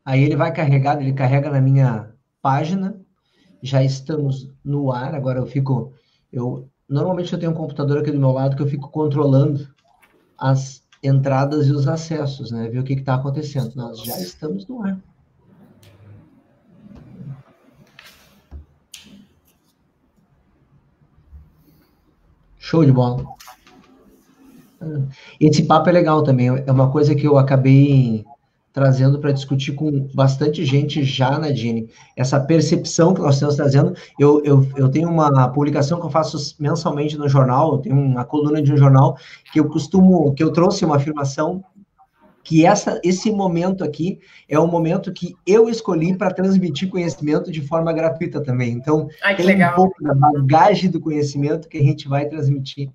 Aí ele vai carregar, ele carrega na minha página. Já estamos no ar. Agora normalmente eu tenho um computador aqui do meu lado que eu fico controlando as entradas e os acessos, né? Ver o que está acontecendo. Nós já estamos no ar. Show de bola. Esse papo é legal também. É uma coisa que eu acabei trazendo para discutir com bastante gente já, Nadine. Essa percepção que nós estamos trazendo. Eu tenho uma publicação que eu faço mensalmente no jornal, eu tenho uma coluna de um jornal que eu trouxe uma afirmação que esse momento aqui é o momento que eu escolhi para transmitir conhecimento de forma gratuita também. Então, tem um pouco da bagagem do conhecimento que a gente vai transmitir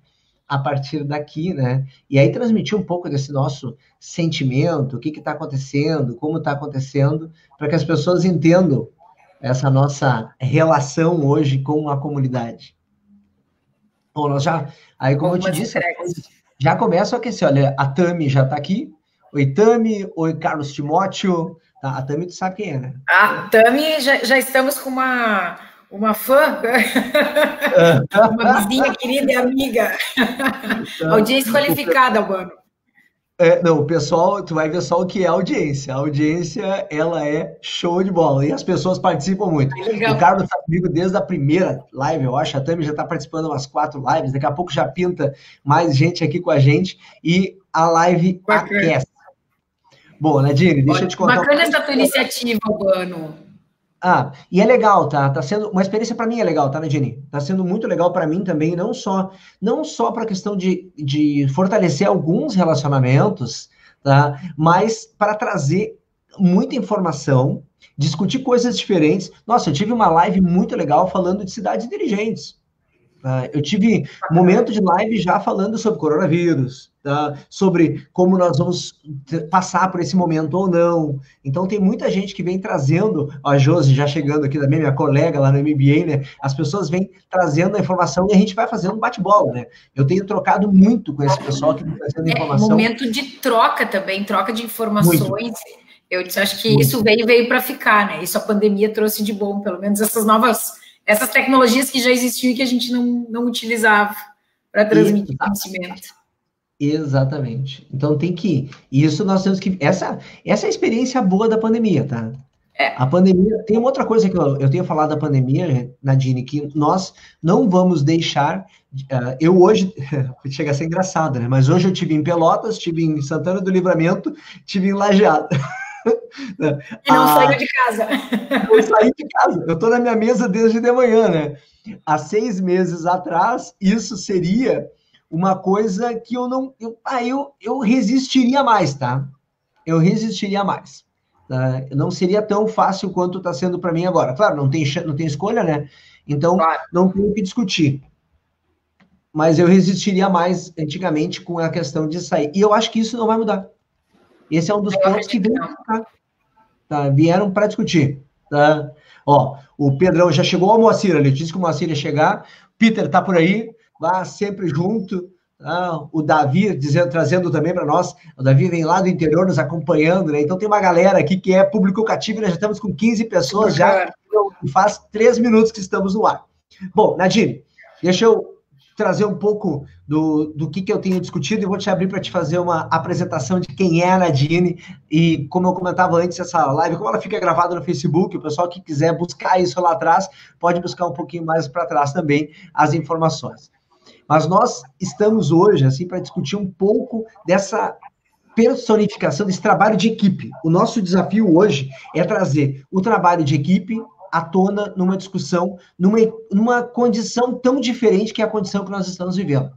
a partir daqui, né? E aí transmitir um pouco desse nosso sentimento, o que está acontecendo, como está acontecendo, para que as pessoas entendam essa nossa relação hoje com a comunidade. Bom, aí como eu te disse, já começa a aquecer. Olha, a Tami já está aqui. Oi, Tami. Oi, Carlos Timóteo. Tá, a Tami, tu sabe quem é, né? A Tami, já estamos com uma fã, uma vizinha querida e amiga. Audiência qualificada, mano. Não, o pessoal, tu vai ver só o que é audiência. A audiência, ela é show de bola. E as pessoas participam muito. O Carlos está comigo desde a primeira live, eu acho. A Tami já está participando umas 4 lives. Daqui a pouco já pinta mais gente aqui com a gente. E a live aquece. Bom, Nadine, deixa eu te contar. Bacana essa tua iniciativa, Urbano. E é legal, tá? Tá sendo uma experiência para mim, é legal, tá, Nadine? Tá sendo muito legal para mim também, não só para a questão de fortalecer alguns relacionamentos, tá? Mas para trazer muita informação, discutir coisas diferentes. Nossa, eu tive uma live muito legal falando de cidades inteligentes. Eu tive um momento de live já falando sobre coronavírus, tá? Sobre como nós vamos passar por esse momento ou não. Então, tem muita gente que vem trazendo, a Josi já chegando aqui também, minha colega lá no MBA, né? As pessoas vêm trazendo a informação e a gente vai fazendo bate-bola, né? Eu tenho trocado muito com esse pessoal que vem trazendo informação. Momento de troca também, troca de informações. Muito. Eu acho que isso veio para ficar, né? Isso a pandemia trouxe de bom, pelo menos essas tecnologias que já existiam e que a gente não utilizava para transmitir conhecimento. Exatamente. Então isso nós temos que... Essa é a experiência boa da pandemia, tá? A pandemia... Tem uma outra coisa que eu tenho falado da pandemia, Nadine, que nós não vamos deixar... eu hoje... Chega a ser engraçado, né? Mas hoje eu estive em Pelotas, estive em Santana do Livramento, estive em Lajeado. E não saiu de casa. Eu saí de casa. Eu estou na minha mesa desde de manhã, né? Há 6 meses atrás, isso seria uma coisa que eu resistiria mais, tá? Eu resistiria mais. Tá? Não seria tão fácil quanto está sendo para mim agora. Claro, não tem escolha, né? Então, não tem o que discutir. Mas eu resistiria mais antigamente com a questão de sair. E eu acho que isso não vai mudar. Esse é um dos pontos que vieram para discutir. Tá? Ó, o Pedrão já chegou ao Moacir, ele disse que o Moacir ia chegar. Peter tá por aí, lá sempre junto. Tá? O Davi trazendo também para nós. O Davi vem lá do interior nos acompanhando, né? Então tem uma galera aqui que é público cativo, nós já estamos com 15 pessoas já. Faz 3 minutos que estamos no ar. Bom, Nadine, deixa eu trazer um pouco do que eu tenho discutido e vou te abrir para te fazer uma apresentação de quem é a Nadine e, como eu comentava antes, essa live, como ela fica gravada no Facebook, o pessoal que quiser buscar isso lá atrás, pode buscar um pouquinho mais para trás também as informações. Mas nós estamos hoje, assim, para discutir um pouco dessa personificação, desse trabalho de equipe. O nosso desafio hoje é trazer o trabalho de equipe à tona numa discussão, numa condição tão diferente que é a condição que nós estamos vivendo.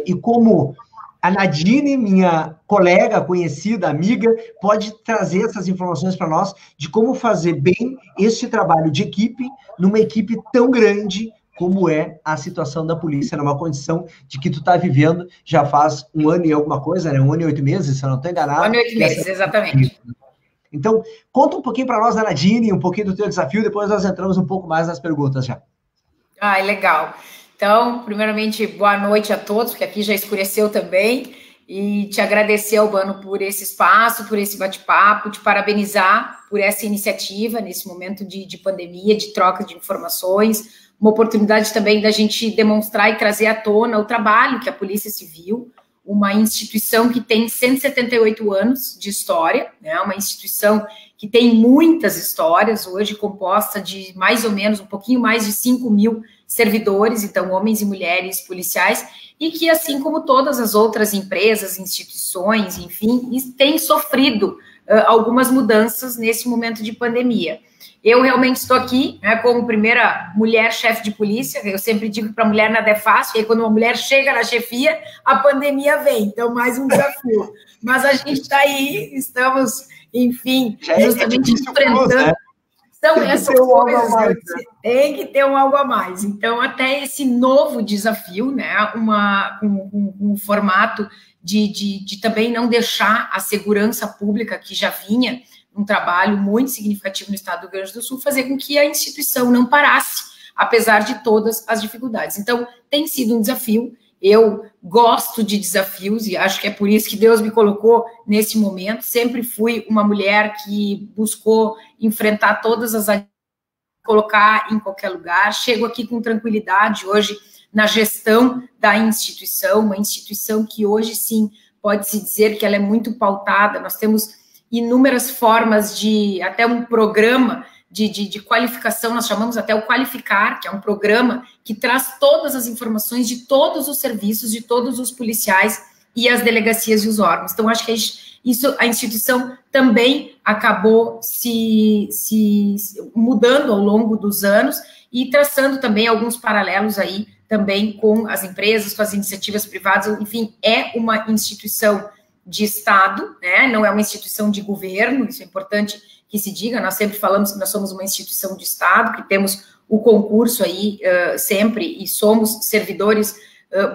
E como a Nadine, minha colega, conhecida, amiga, pode trazer essas informações para nós de como fazer bem esse trabalho de equipe numa equipe tão grande como é a situação da polícia, numa condição de que tu está vivendo já faz 1 ano e alguma coisa, né? 1 ano e 8 meses, se eu não estou enganado. 1 ano e 8 meses, exatamente. Então, conta um pouquinho para nós, Nadine, um pouquinho do teu desafio, depois nós entramos um pouco mais nas perguntas já. Legal. Então, primeiramente, boa noite a todos, porque aqui já escureceu também, e te agradecer, Albano, por esse espaço, por esse bate-papo, te parabenizar por essa iniciativa nesse momento de pandemia, de troca de informações, uma oportunidade também da gente demonstrar e trazer à tona o trabalho que a Polícia Civil, uma instituição que tem 178 anos de história, né, uma instituição que tem muitas histórias, hoje composta de mais ou menos, um pouquinho mais de 5 mil servidores, então homens e mulheres policiais, e que, assim como todas as outras empresas, instituições, enfim, tem sofrido algumas mudanças nesse momento de pandemia. Eu realmente estou aqui, né, como primeira mulher chefe de polícia. Eu sempre digo que para mulher nada é fácil, e aí quando uma mulher chega na chefia, a pandemia vem, então mais um desafio. Mas a gente está aí, estamos, enfim, justamente enfrentando... Né? São essas coisas, né? Tem que ter um algo a mais. Então, até esse novo desafio, né, um formato de também não deixar a segurança pública, que já vinha um trabalho muito significativo no estado do Rio Grande do Sul, fazer com que a instituição não parasse, apesar de todas as dificuldades. Então, tem sido um desafio. Eu gosto de desafios e acho que é por isso que Deus me colocou nesse momento. Sempre fui uma mulher que buscou enfrentar todas as colocar em qualquer lugar. Chego aqui com tranquilidade hoje na gestão da instituição, uma instituição que hoje sim pode-se dizer que ela é muito pautada. Nós temos inúmeras formas de, até um programa de qualificação, nós chamamos até o Qualificar, que é um programa que traz todas as informações de todos os serviços, de todos os policiais e as delegacias e os órgãos. Então, acho que a instituição também acabou se mudando ao longo dos anos e traçando também alguns paralelos aí também com as empresas, com as iniciativas privadas. Enfim, é uma instituição de Estado, né? Não é uma instituição de governo, isso é importante que se diga. Nós sempre falamos que nós somos uma instituição de Estado, que temos o concurso aí sempre, e somos servidores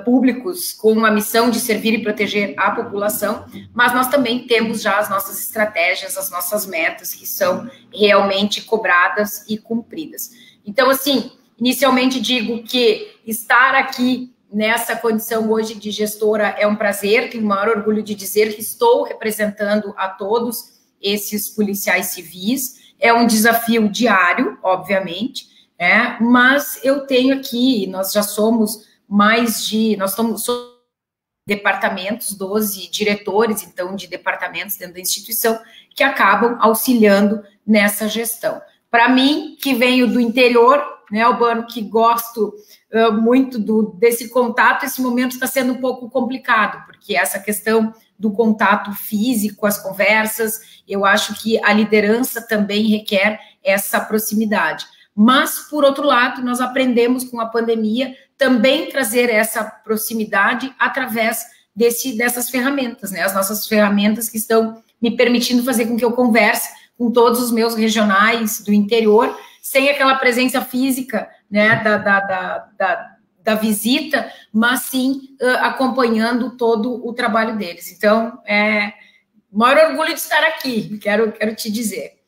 públicos com a missão de servir e proteger a população, mas nós também temos já as nossas estratégias, as nossas metas, que são realmente cobradas e cumpridas. Então, assim, inicialmente digo que estar aqui nessa condição hoje de gestora é um prazer, tenho o maior orgulho de dizer que estou representando a todos esses policiais civis. É um desafio diário, obviamente, mas eu tenho aqui, nós já somos nós somos departamentos, 12 diretores, então, de departamentos dentro da instituição, que acabam auxiliando nessa gestão. Para mim, que venho do interior, né, Albano, que gosto muito desse contato, esse momento está sendo um pouco complicado, porque essa questão do contato físico, as conversas, eu acho que a liderança também requer essa proximidade. Mas, por outro lado, nós aprendemos com a pandemia também trazer essa proximidade através dessas ferramentas, né? As nossas ferramentas que estão me permitindo fazer com que eu converse com todos os meus regionais do interior, sem aquela presença física, né, da visita, mas sim acompanhando todo o trabalho deles. Então, maior orgulho de estar aqui, quero te dizer.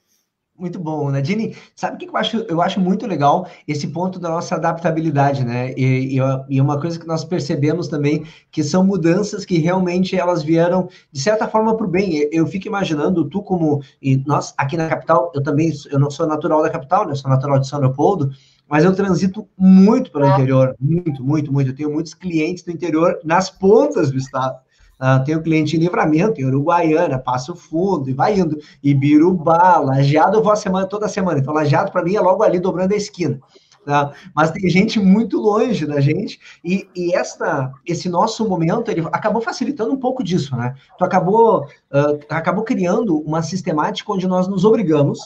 Muito bom, Nadine. Sabe o que eu acho muito legal? Esse ponto da nossa adaptabilidade, né? E uma coisa que nós percebemos também, que são mudanças que realmente elas vieram, de certa forma, para o bem. Eu fico imaginando, tu como... E nós, aqui na capital, eu não sou natural da capital, né? Eu sou natural de São Leopoldo, mas eu transito muito pelo interior, muito, muito, muito. Eu tenho muitos clientes do interior nas pontas do estado. Tenho cliente em Livramento, em Uruguaiana, Passo Fundo, e vai indo, Ibirubá, Lajeado eu vou toda semana, então Lajeado para mim é logo ali dobrando a esquina, tá? Mas tem gente muito longe da gente, e esse nosso momento, ele acabou facilitando um pouco disso, né? Tu acabou criando uma sistemática onde nós nos obrigamos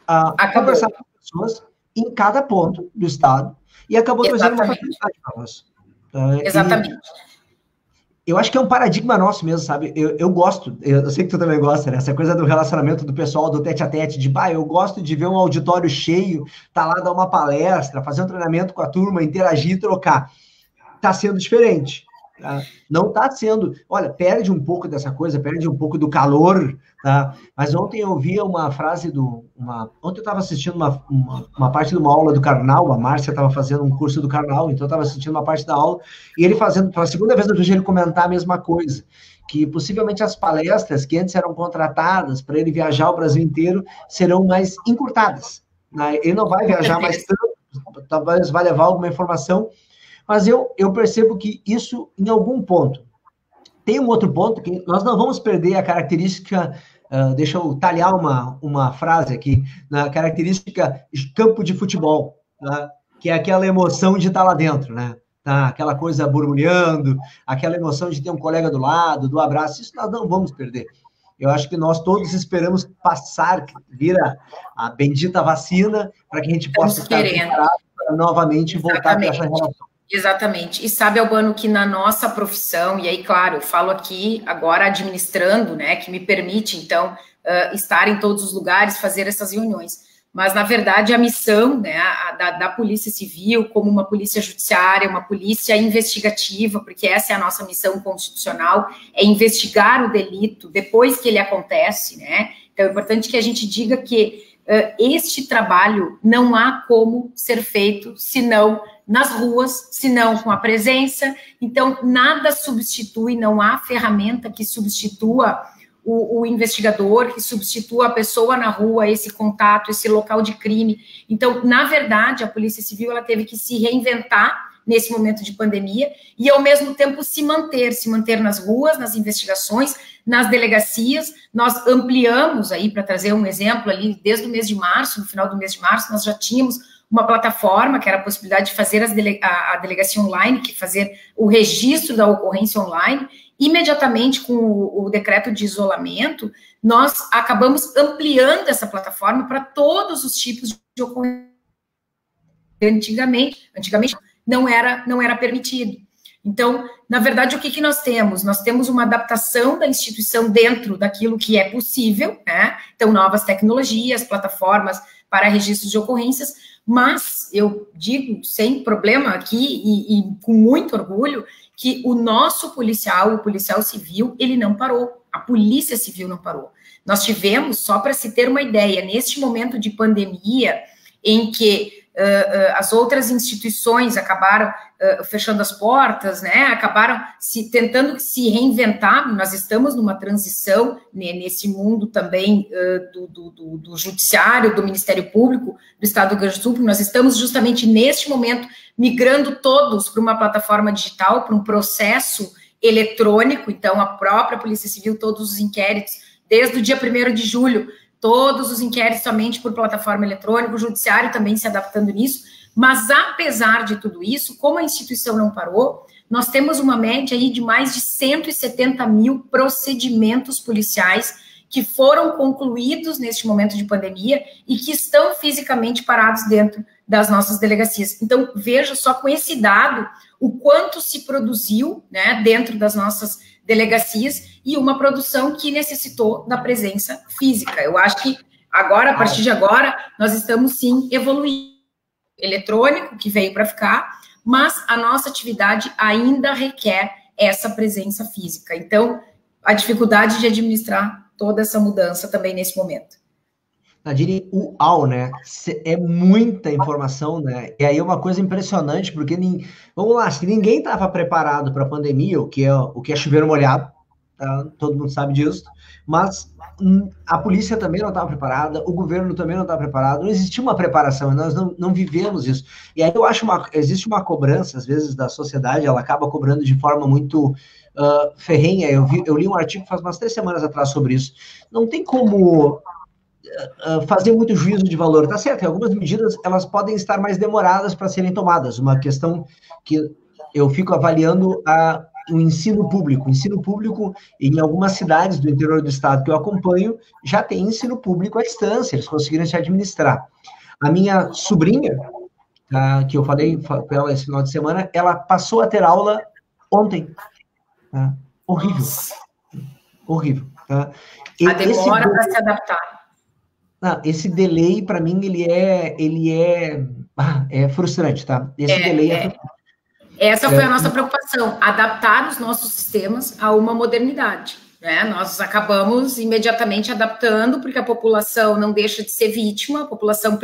a conversar com pessoas em cada ponto do estado, e acabou trazendo uma facilidade para nós. Exatamente. Eu acho que é um paradigma nosso mesmo, sabe? Eu gosto, eu sei que tu também gosta, né? Essa coisa do relacionamento do pessoal, do tete-a-tete, eu gosto de ver um auditório cheio, tá lá, dar uma palestra, fazer um treinamento com a turma, interagir, trocar. Tá sendo diferente. Tá? Não tá sendo... Olha, perde um pouco dessa coisa, perde um pouco do calor, tá? Mas ontem eu vi uma frase ontem eu estava assistindo uma parte de uma aula do Karnal, a Márcia estava fazendo um curso do Karnal, então eu estava assistindo uma parte da aula, e ele fazendo, pela segunda vez eu vejo ele comentar a mesma coisa, que possivelmente as palestras que antes eram contratadas para ele viajar o Brasil inteiro serão mais encurtadas, né? Ele não vai viajar mais tanto, talvez vai levar alguma informação, mas eu percebo que isso, em algum ponto, tem um outro ponto que nós não vamos perder a característica, deixa eu talhar uma frase aqui, na característica de campo de futebol, né? Que é aquela emoção de estar lá dentro, né? Tá? Aquela coisa borbulhando, aquela emoção de ter um colega do lado, do abraço, isso nós não vamos perder. Eu acho que nós todos esperamos passar, vir a bendita vacina, para que a gente possa estar preparado para novamente voltar para essa relação. Exatamente. E sabe, Albano, que na nossa profissão, e aí, claro, eu falo aqui agora administrando, né, que me permite, então, estar em todos os lugares, fazer essas reuniões. Mas, na verdade, a missão, né, da Polícia Civil, como uma polícia judiciária, uma polícia investigativa, porque essa é a nossa missão constitucional, é investigar o delito depois que ele acontece, né? Então, é importante que a gente diga que este trabalho não há como ser feito senão nas ruas, senão com a presença. Então, nada substitui, não há ferramenta que substitua o investigador, que substitua a pessoa na rua, esse contato, esse local de crime. Então, na verdade, a Polícia Civil ela teve que se reinventar nesse momento de pandemia e, ao mesmo tempo, se manter nas ruas, nas investigações, nas delegacias. Nós ampliamos aí, para trazer um exemplo ali, desde o mês de março, no final do mês de março, nós já tínhamos uma plataforma, que era a possibilidade de fazer a delegacia online, que fazer o registro da ocorrência online. Imediatamente com o decreto de isolamento, nós acabamos ampliando essa plataforma para todos os tipos de ocorrência. Antigamente não era permitido. Então, na verdade, o que nós temos? Nós temos uma adaptação da instituição dentro daquilo que é possível, né? Então, novas tecnologias, plataformas para registros de ocorrências, mas eu digo sem problema aqui e com muito orgulho que o nosso policial, o policial civil, ele não parou, a Polícia Civil não parou. Nós tivemos, só para se ter uma ideia, neste momento de pandemia, em que as outras instituições acabaram fechando as portas, né, acabaram tentando se reinventar. Nós estamos numa transição, né, nesse mundo também do judiciário, do Ministério Público, do Estado do Rio Grande do Sul. Nós estamos justamente neste momento migrando todos para uma plataforma digital, para um processo eletrônico. Então, a própria Polícia Civil, todos os inquéritos, desde o dia 1º de julho, todos os inquéritos somente por plataforma eletrônica, o judiciário também se adaptando nisso, mas apesar de tudo isso, como a instituição não parou, nós temos uma média aí de mais de 170 mil procedimentos policiais que foram concluídos neste momento de pandemia e que estão fisicamente parados dentro das nossas delegacias. Então, veja só com esse dado o quanto se produziu, né, dentro das nossas delegacias, e uma produção que necessitou da presença física. Eu acho que agora, a partir de agora, nós estamos sim evoluindo. Eletrônico, que veio para ficar, mas a nossa atividade ainda requer essa presença física. Então, a dificuldade de administrar toda essa mudança também nesse momento. Nadine, né? É muita informação, né? E aí é uma coisa impressionante, porque, vamos lá, se ninguém estava preparado para a pandemia, o que é chover molhado, tá? Todo mundo sabe disso, mas a polícia também não estava preparada, o governo também não estava preparado, não existia uma preparação, nós não vivemos isso. E aí eu acho existe uma cobrança, às vezes, da sociedade, ela acaba cobrando de forma muito ferrenha. Eu li um artigo faz umas 3 semanas atrás sobre isso. Não tem como fazer muito juízo de valor, tá certo? Algumas medidas, elas podem estar mais demoradas para serem tomadas. Uma questão que eu fico avaliando o ensino público. O ensino público, em algumas cidades do interior do estado que eu acompanho, já tem ensino público à distância, eles conseguiram se administrar. A minha sobrinha, que eu falei com ela esse final de semana, ela passou a ter aula ontem. Tá? Horrível. Horrível. Tá? A demora para se adaptar. Esse delay, para mim, ele é frustrante, tá? Esse delay é frustrante. Essa foi a nossa preocupação, adaptar os nossos sistemas a uma modernidade, né? Nós acabamos imediatamente adaptando, porque a população não deixa de ser vítima, a população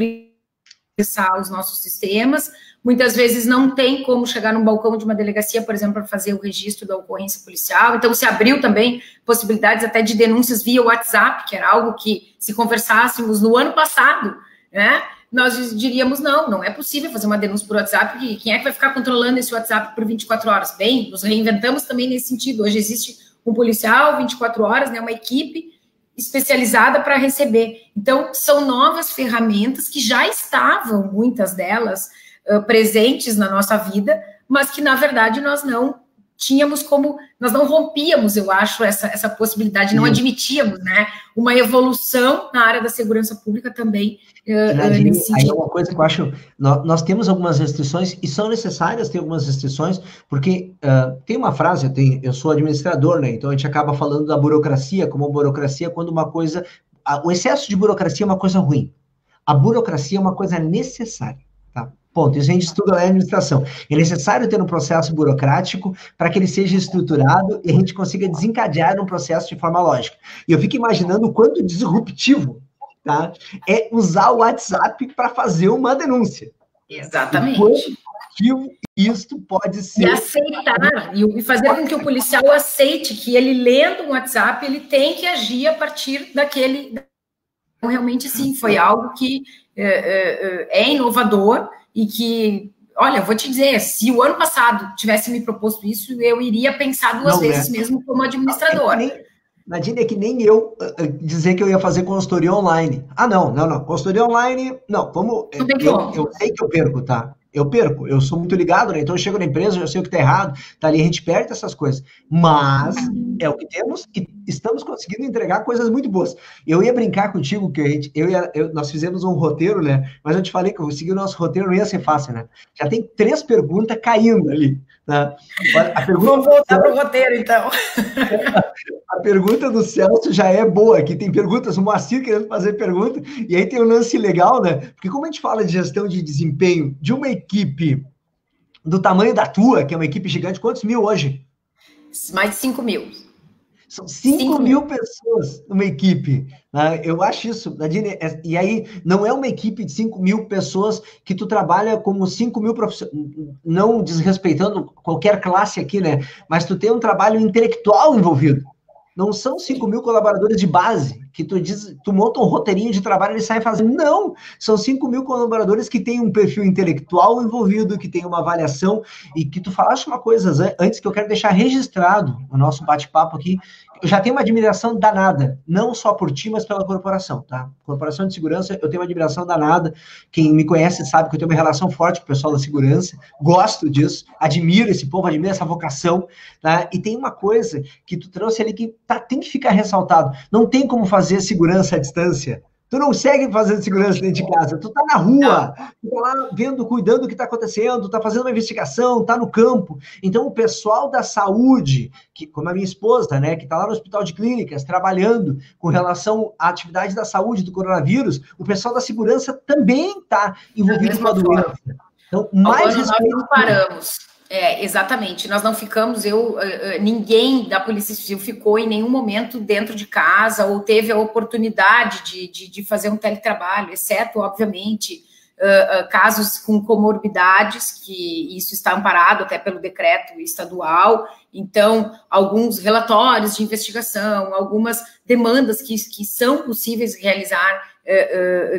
acessar os nossos sistemas, muitas vezes não tem como chegar num balcão de uma delegacia, por exemplo, para fazer o registro da ocorrência policial, então se abriu também possibilidades até de denúncias via WhatsApp, que era algo que, se conversássemos no ano passado, né, nós diríamos, não é possível fazer uma denúncia por WhatsApp, porque quem é que vai ficar controlando esse WhatsApp por 24 horas? Bem, nos reinventamos também nesse sentido, hoje existe um policial 24 horas, né, uma equipe especializada para receber. Então, são novas ferramentas que já estavam, muitas delas, presentes na nossa vida, mas que, na verdade, nós não tínhamos como, nós não rompíamos, eu acho, essa possibilidade, não admitíamos, né, uma evolução na área da segurança pública também, nesse sentido. Aí é uma coisa que eu acho, nós temos algumas restrições, e são necessárias ter algumas restrições, porque tem uma frase, eu sou administrador, né, então a gente acaba falando da burocracia, como burocracia, quando uma coisa, o excesso de burocracia é uma coisa ruim, a burocracia é uma coisa necessária, tá? Ponto. Isso a gente estuda lá em administração. É necessário ter um processo burocrático para que ele seja estruturado e a gente consiga desencadear um processo de forma lógica. E eu fico imaginando o quanto disruptivo, tá, é usar o WhatsApp para fazer uma denúncia. Exatamente. O quanto isto pode ser... E aceitar, e fazer com que o policial aceite que ele, lendo um WhatsApp, ele tem que agir a partir daquele... Então, realmente, sim, foi algo que é inovador, e que, olha, eu vou te dizer, se o ano passado tivesse me proposto isso, eu iria pensar duas vezes, mesmo como administrador. Nadine, é que nem eu dizer que eu ia fazer consultoria online. Ah, não. Consultoria online, não, vamos... Eu sei que eu perco, tá? Eu sou muito ligado, né? Então eu chego na empresa, eu sei o que tá errado, tá ali, a gente perde essas coisas. Mas é o que temos e estamos conseguindo entregar coisas muito boas. Eu ia brincar contigo que nós fizemos um roteiro, né? Mas eu te falei que eu segui o nosso roteiro, não ia ser fácil, né? Já tem 3 perguntas caindo ali, né? Vamos voltar pro roteiro, então. A pergunta do Celso já é boa, aqui tem perguntas, o Moacir querendo fazer pergunta, e aí tem um lance legal, né? Porque como a gente fala de gestão de desempenho de uma equipe do tamanho da tua, que é uma equipe gigante, quantos mil hoje? Mais de 5 mil. São 5 mil pessoas numa equipe, né? Eu acho isso, Nadine, e aí não é uma equipe de 5 mil pessoas que tu trabalha como 5 mil profissionais, não desrespeitando qualquer classe aqui, né? Mas tu tem um trabalho intelectual envolvido. Não são 5 mil colaboradores de base, que tu monta um roteirinho de trabalho e ele sai fazendo. Não! São 5 mil colaboradores que têm um perfil intelectual envolvido, que tem uma avaliação, e que tu falaste uma coisa antes que eu quero deixar registrado no nosso bate-papo aqui. Eu já tenho uma admiração danada, não só por ti, mas pela corporação, tá? Corporação de segurança, eu tenho uma admiração danada. Quem me conhece sabe que eu tenho uma relação forte com o pessoal da segurança, gosto disso, admiro esse povo, admiro essa vocação, tá? E tem uma coisa que tu trouxe ali que tem que ficar ressaltado. Não tem como fazer segurança à distância. Tu não segue fazendo segurança dentro de casa, tu tá na rua, tu tá lá vendo, cuidando do que tá acontecendo, tá fazendo uma investigação, tá no campo. Então, o pessoal da saúde, que, como a minha esposa, né, que tá lá no hospital de clínicas, trabalhando com relação à atividade da saúde do coronavírus, o pessoal da segurança também tá envolvido com a doença. Então, mais respeito... Nós não paramos. Exatamente, nós não ficamos, ninguém da Polícia Civil ficou em nenhum momento dentro de casa ou teve a oportunidade de fazer um teletrabalho, exceto, obviamente, casos com comorbidades, que isso está amparado até pelo decreto estadual, então, alguns relatórios de investigação, algumas demandas que são possíveis realizar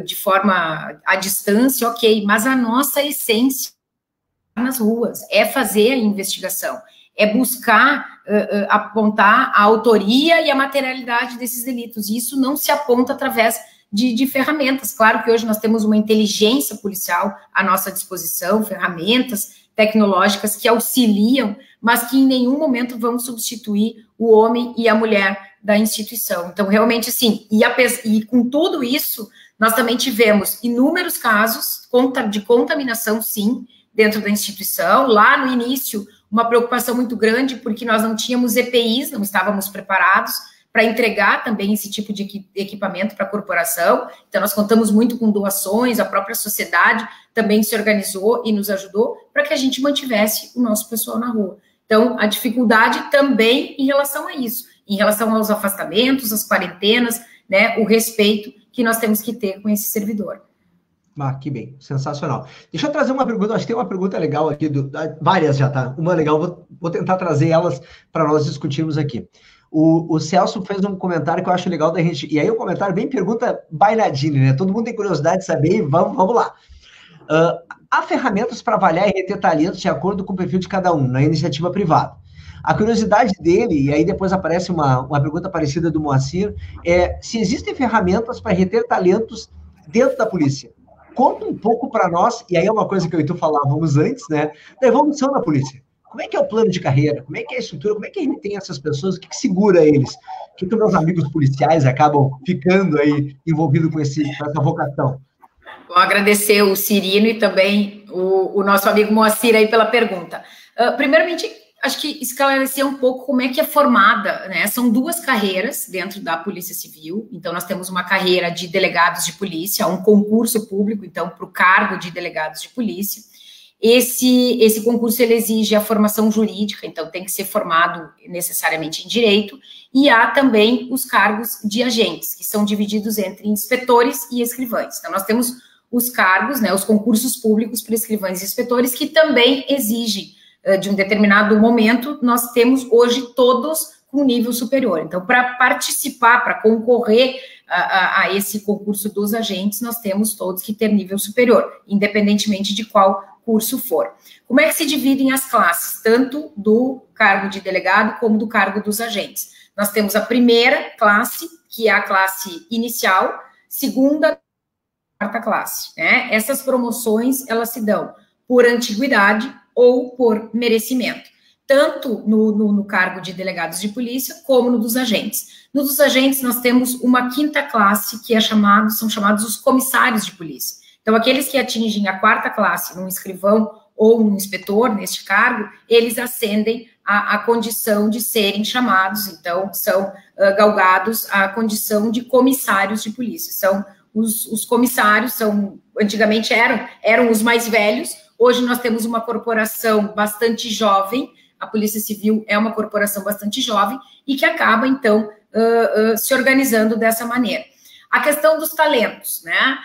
de forma à distância, ok, mas a nossa essência nas ruas, é fazer a investigação, é buscar apontar a autoria e a materialidade desses delitos, e isso não se aponta através de ferramentas. Claro que hoje nós temos uma inteligência policial à nossa disposição, ferramentas tecnológicas que auxiliam, mas que em nenhum momento vão substituir o homem e a mulher da instituição. Então, realmente, assim, e com tudo isso, nós também tivemos inúmeros casos de contaminação, sim, dentro da instituição. Lá no início, uma preocupação muito grande, porque nós não tínhamos EPIs, não estávamos preparados para entregar também esse tipo de equipamento para a corporação. Então, nós contamos muito com doações, a própria sociedade também se organizou e nos ajudou para que a gente mantivesse o nosso pessoal na rua. Então, a dificuldade também em relação a isso, em relação aos afastamentos, às quarentenas, né, o respeito que nós temos que ter com esse servidor. Ah, que bem, sensacional. Deixa eu trazer uma pergunta, acho que tem uma pergunta legal aqui, várias já, tá? Uma legal, vou tentar trazer elas para nós discutirmos aqui. O Celso fez um comentário que eu acho legal da gente, e aí o comentário bem pergunta bailadinho, né? Todo mundo tem curiosidade de saber, e vamos lá. Há ferramentas para avaliar e reter talentos de acordo com o perfil de cada um, na iniciativa privada. A curiosidade dele, e aí depois aparece uma pergunta parecida do Moacir, é se existem ferramentas para reter talentos dentro da polícia. Conta um pouco para nós, e aí é uma coisa que eu e tu falávamos antes, né, da evolução da polícia. Como é que é o plano de carreira? Como é que é a estrutura? Como é que ele tem essas pessoas? O que segura eles? O que meus amigos policiais acabam ficando aí envolvidos com essa vocação? Vou agradecer o Cirino e também o nosso amigo Moacir aí pela pergunta. Primeiramente, acho que esclarecer um pouco como é que é formada, né? São duas carreiras dentro da Polícia Civil. Então, nós temos uma carreira de delegados de polícia, um concurso público, então, para o cargo de delegados de polícia. Esse concurso, ele exige a formação jurídica, então tem que ser formado necessariamente em direito, e há também os cargos de agentes, que são divididos entre inspetores e escrivães. Então, nós temos os cargos, né, os concursos públicos para escrivães e inspetores, que também exigem, de um determinado momento, nós temos hoje todos com nível superior. Então, para participar, para concorrer a esse concurso dos agentes, nós temos todos que ter nível superior, independentemente de qual curso for. Como é que se dividem as classes, tanto do cargo de delegado como do cargo dos agentes? Nós temos a primeira classe, que é a classe inicial, segunda, quarta classe, né? Essas promoções, elas se dão por antiguidade ou por merecimento, tanto no cargo de delegados de polícia, como no dos agentes. No dos agentes, nós temos uma quinta classe, que são chamados os comissários de polícia. Então, aqueles que atingem a quarta classe, num escrivão ou num inspetor, neste cargo, eles ascendem à condição de serem chamados, então, são galgados à condição de comissários de polícia. São os comissários, antigamente eram os mais velhos. Hoje nós temos uma corporação bastante jovem, a Polícia Civil é uma corporação bastante jovem e que acaba, então, se organizando dessa maneira. A questão dos talentos, né?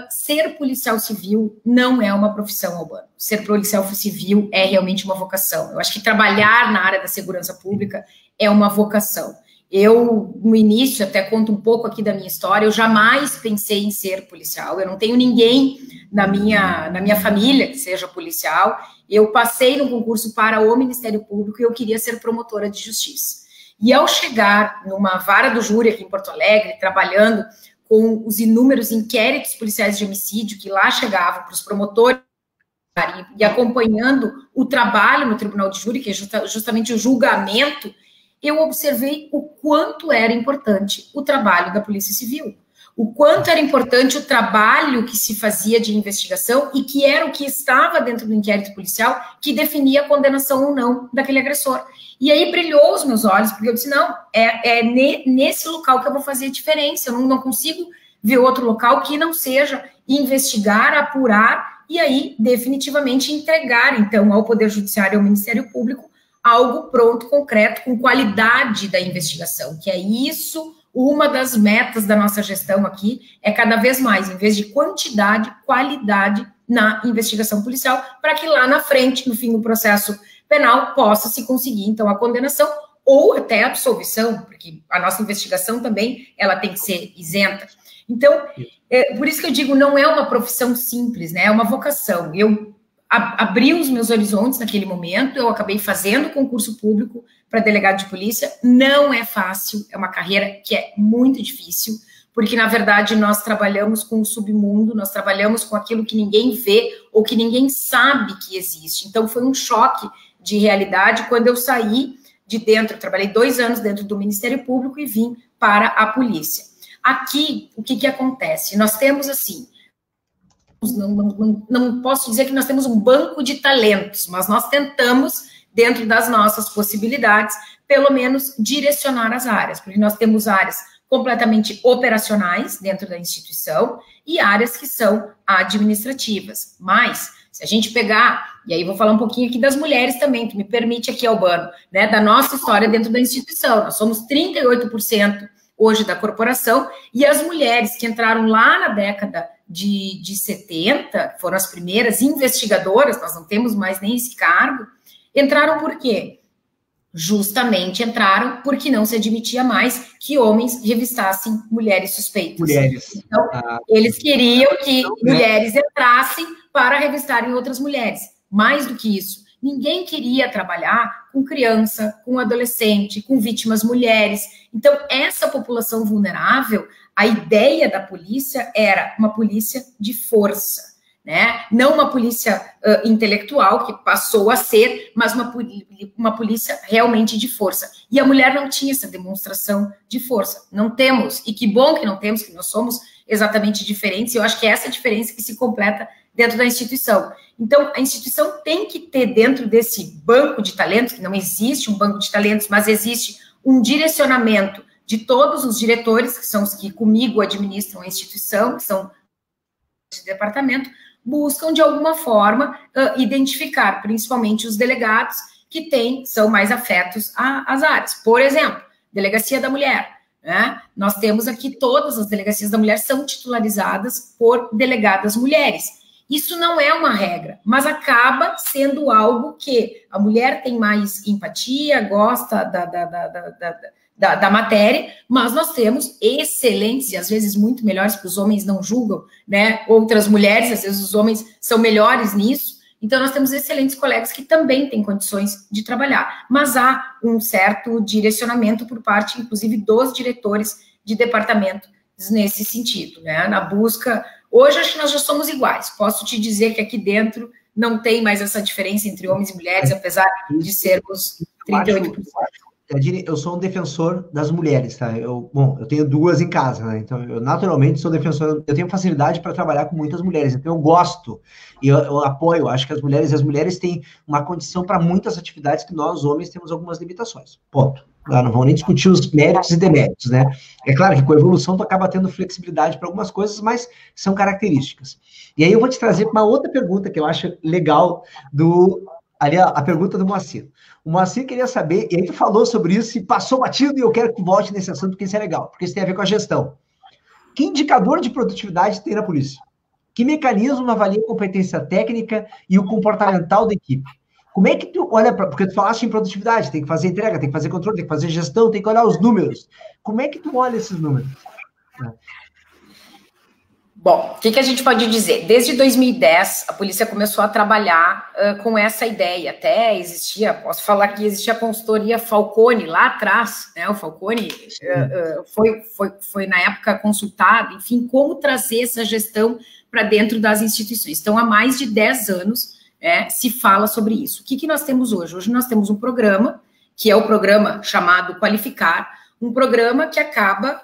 Ser policial civil não é uma profissão, Albano. Ser policial civil é realmente uma vocação. Eu acho que trabalhar na área da segurança pública é uma vocação. Eu, no início, até conto um pouco aqui da minha história, eu jamais pensei em ser policial, eu não tenho ninguém na minha família que seja policial. Eu passei no concurso para o Ministério Público e eu queria ser promotora de justiça. E ao chegar numa vara do júri aqui em Porto Alegre, trabalhando com os inúmeros inquéritos policiais de homicídio que lá chegavam para os promotores e acompanhando o trabalho no tribunal de júri, que é justamente o julgamento, eu observei o quanto era importante o trabalho da Polícia Civil, o quanto era importante o trabalho que se fazia de investigação e que era o que estava dentro do inquérito policial que definia a condenação ou não daquele agressor. E aí brilhou os meus olhos, porque eu disse, não, nesse local que eu vou fazer a diferença, eu não consigo ver outro local que não seja investigar, apurar e aí definitivamente entregar, então, ao Poder Judiciário e ao Ministério Público algo pronto, concreto, com qualidade da investigação, que é isso, uma das metas da nossa gestão aqui, é cada vez mais, em vez de quantidade, qualidade na investigação policial, para que lá na frente, no fim do processo penal, possa se conseguir, então, a condenação ou até a absolvição, porque a nossa investigação também, ela tem que ser isenta. Então, por isso que eu digo, não é uma profissão simples, né, é uma vocação. Eu abri os meus horizontes naquele momento, eu acabei fazendo concurso público para delegado de polícia, não é fácil, é uma carreira que é muito difícil, porque, na verdade, nós trabalhamos com o submundo, nós trabalhamos com aquilo que ninguém vê ou que ninguém sabe que existe. Então, foi um choque de realidade quando eu saí de dentro, eu trabalhei 2 anos dentro do Ministério Público e vim para a polícia. Aqui, o que acontece? Nós temos, assim, não posso dizer que nós temos um banco de talentos, mas nós tentamos, dentro das nossas possibilidades, pelo menos direcionar as áreas, porque nós temos áreas completamente operacionais dentro da instituição e áreas que são administrativas. Mas, se a gente pegar, e aí vou falar um pouquinho aqui das mulheres também, que me permite aqui, Albano, né, da nossa história dentro da instituição, nós somos 38% hoje da corporação, e as mulheres que entraram lá na década de 70, foram as primeiras investigadoras, nós não temos mais nem esse cargo, entraram por quê? Justamente entraram porque não se admitia mais que homens revistassem mulheres suspeitas. Então, eles queriam que mulheres entrassem para revistarem outras mulheres. Mais do que isso, ninguém queria trabalhar com criança, com adolescente, com vítimas mulheres. Então, essa população vulnerável, a ideia da polícia era uma polícia de força, né? Não uma polícia intelectual, que passou a ser, mas uma polícia realmente de força. E a mulher não tinha essa demonstração de força. Não temos, e que bom que não temos, que nós somos exatamente diferentes, e eu acho que é essa diferença que se completa dentro da instituição. Então, a instituição tem que ter dentro desse banco de talentos, que não existe um banco de talentos, mas existe um direcionamento de todos os diretores, que são os que comigo administram a instituição, que são esse departamento, buscam, de alguma forma, identificar, principalmente os delegados que são mais afetos às áreas. Por exemplo, Delegacia da Mulher, né? Nós temos aqui todas as delegacias da mulher são titularizadas por delegadas mulheres. Isso não é uma regra, mas acaba sendo algo que a mulher tem mais empatia, gosta da matéria, mas nós temos excelentes, e às vezes muito melhores, porque os homens não julgam, né? Outras mulheres, às vezes os homens são melhores nisso. Então, nós temos excelentes colegas que também têm condições de trabalhar, mas há um certo direcionamento por parte, inclusive, dos diretores de departamento nesse sentido, né? Na busca. Hoje, acho que nós já somos iguais. Posso te dizer que aqui dentro não tem mais essa diferença entre homens e mulheres, apesar de sermos 38%. Eu sou um defensor das mulheres, tá? Eu tenho duas em casa, né? Então, eu naturalmente sou defensor, eu tenho facilidade para trabalhar com muitas mulheres, então eu gosto, e eu apoio, acho que as mulheres têm uma condição para muitas atividades que nós, homens, temos algumas limitações, ponto. Não vamos nem discutir os méritos e deméritos, né? É claro que com a evolução tu acaba tendo flexibilidade para algumas coisas, mas são características. E aí eu vou te trazer uma outra pergunta que eu acho legal ali a pergunta do Moacir. O Moacir queria saber, e aí tu falou sobre isso e passou batido, e eu quero que volte nesse assunto, porque isso é legal, porque isso tem a ver com a gestão. Que indicador de produtividade tem na polícia? Que mecanismo avalia a competência técnica e o comportamental da equipe? Como é que tu olha para... Porque tu falaste em produtividade, tem que fazer entrega, tem que fazer controle, tem que fazer gestão, tem que olhar os números. Como é que tu olha esses números? Bom, o que a gente pode dizer? Desde 2010, a polícia começou a trabalhar com essa ideia. Até existia, posso falar que existia a consultoria Falcone lá atrás, né? O Falcone foi na época consultado, enfim, como trazer essa gestão para dentro das instituições. Então, há mais de 10 anos se fala sobre isso. O que nós temos hoje? Hoje nós temos um programa, que é o programa chamado Qualificar, um programa que acaba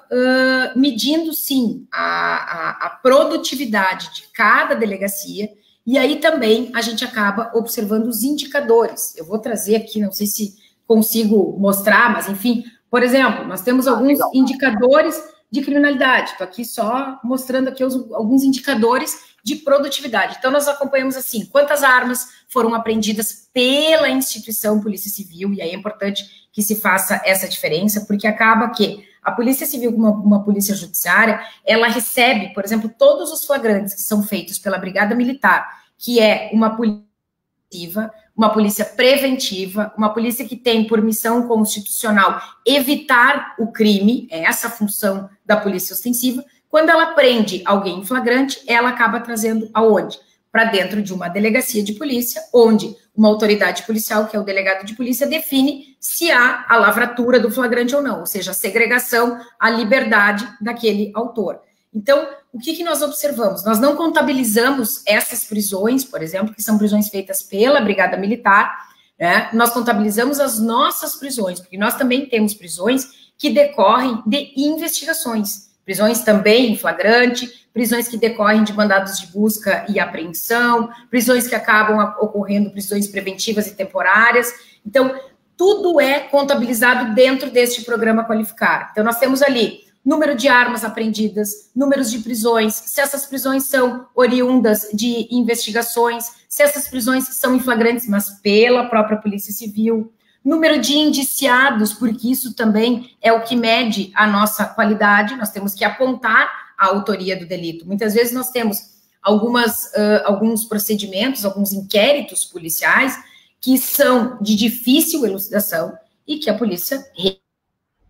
medindo, sim, a produtividade de cada delegacia, e aí também a gente acaba observando os indicadores. Eu vou trazer aqui, não sei se consigo mostrar, mas, enfim, por exemplo, nós temos alguns indicadores de criminalidade. Estou aqui só mostrando aqui alguns indicadores de produtividade. Então, nós acompanhamos, assim, quantas armas foram apreendidas pela instituição Polícia Civil, e aí é importante que se faça essa diferença, porque acaba que a Polícia Civil, como uma polícia judiciária, ela recebe, por exemplo, todos os flagrantes que são feitos pela Brigada Militar, que é uma polícia, uma polícia preventiva, uma polícia que tem por missão constitucional evitar o crime, é essa a função da polícia ostensiva. Quando ela prende alguém em flagrante, ela acaba trazendo aonde? Para dentro de uma delegacia de polícia, onde uma autoridade policial, que é o delegado de polícia, define se há a lavratura do flagrante ou não, ou seja, a segregação, a liberdade daquele autor. Então, o que nós observamos? Nós não contabilizamos essas prisões, por exemplo, que são prisões feitas pela Brigada Militar, né? Nós contabilizamos as nossas prisões, porque nós também temos prisões que decorrem de investigações, prisões também em flagrante, prisões que decorrem de mandados de busca e apreensão, prisões que acabam ocorrendo, prisões preventivas e temporárias. Então, tudo é contabilizado dentro deste programa Qualificar. Então, nós temos ali número de armas apreendidas, números de prisões, se essas prisões são oriundas de investigações, se essas prisões são em flagrantes, mas pela própria Polícia Civil, número de indiciados, porque isso também é o que mede a nossa qualidade, nós temos que apontar a autoria do delito. Muitas vezes nós temos alguns procedimentos, alguns inquéritos policiais que são de difícil elucidação e que a polícia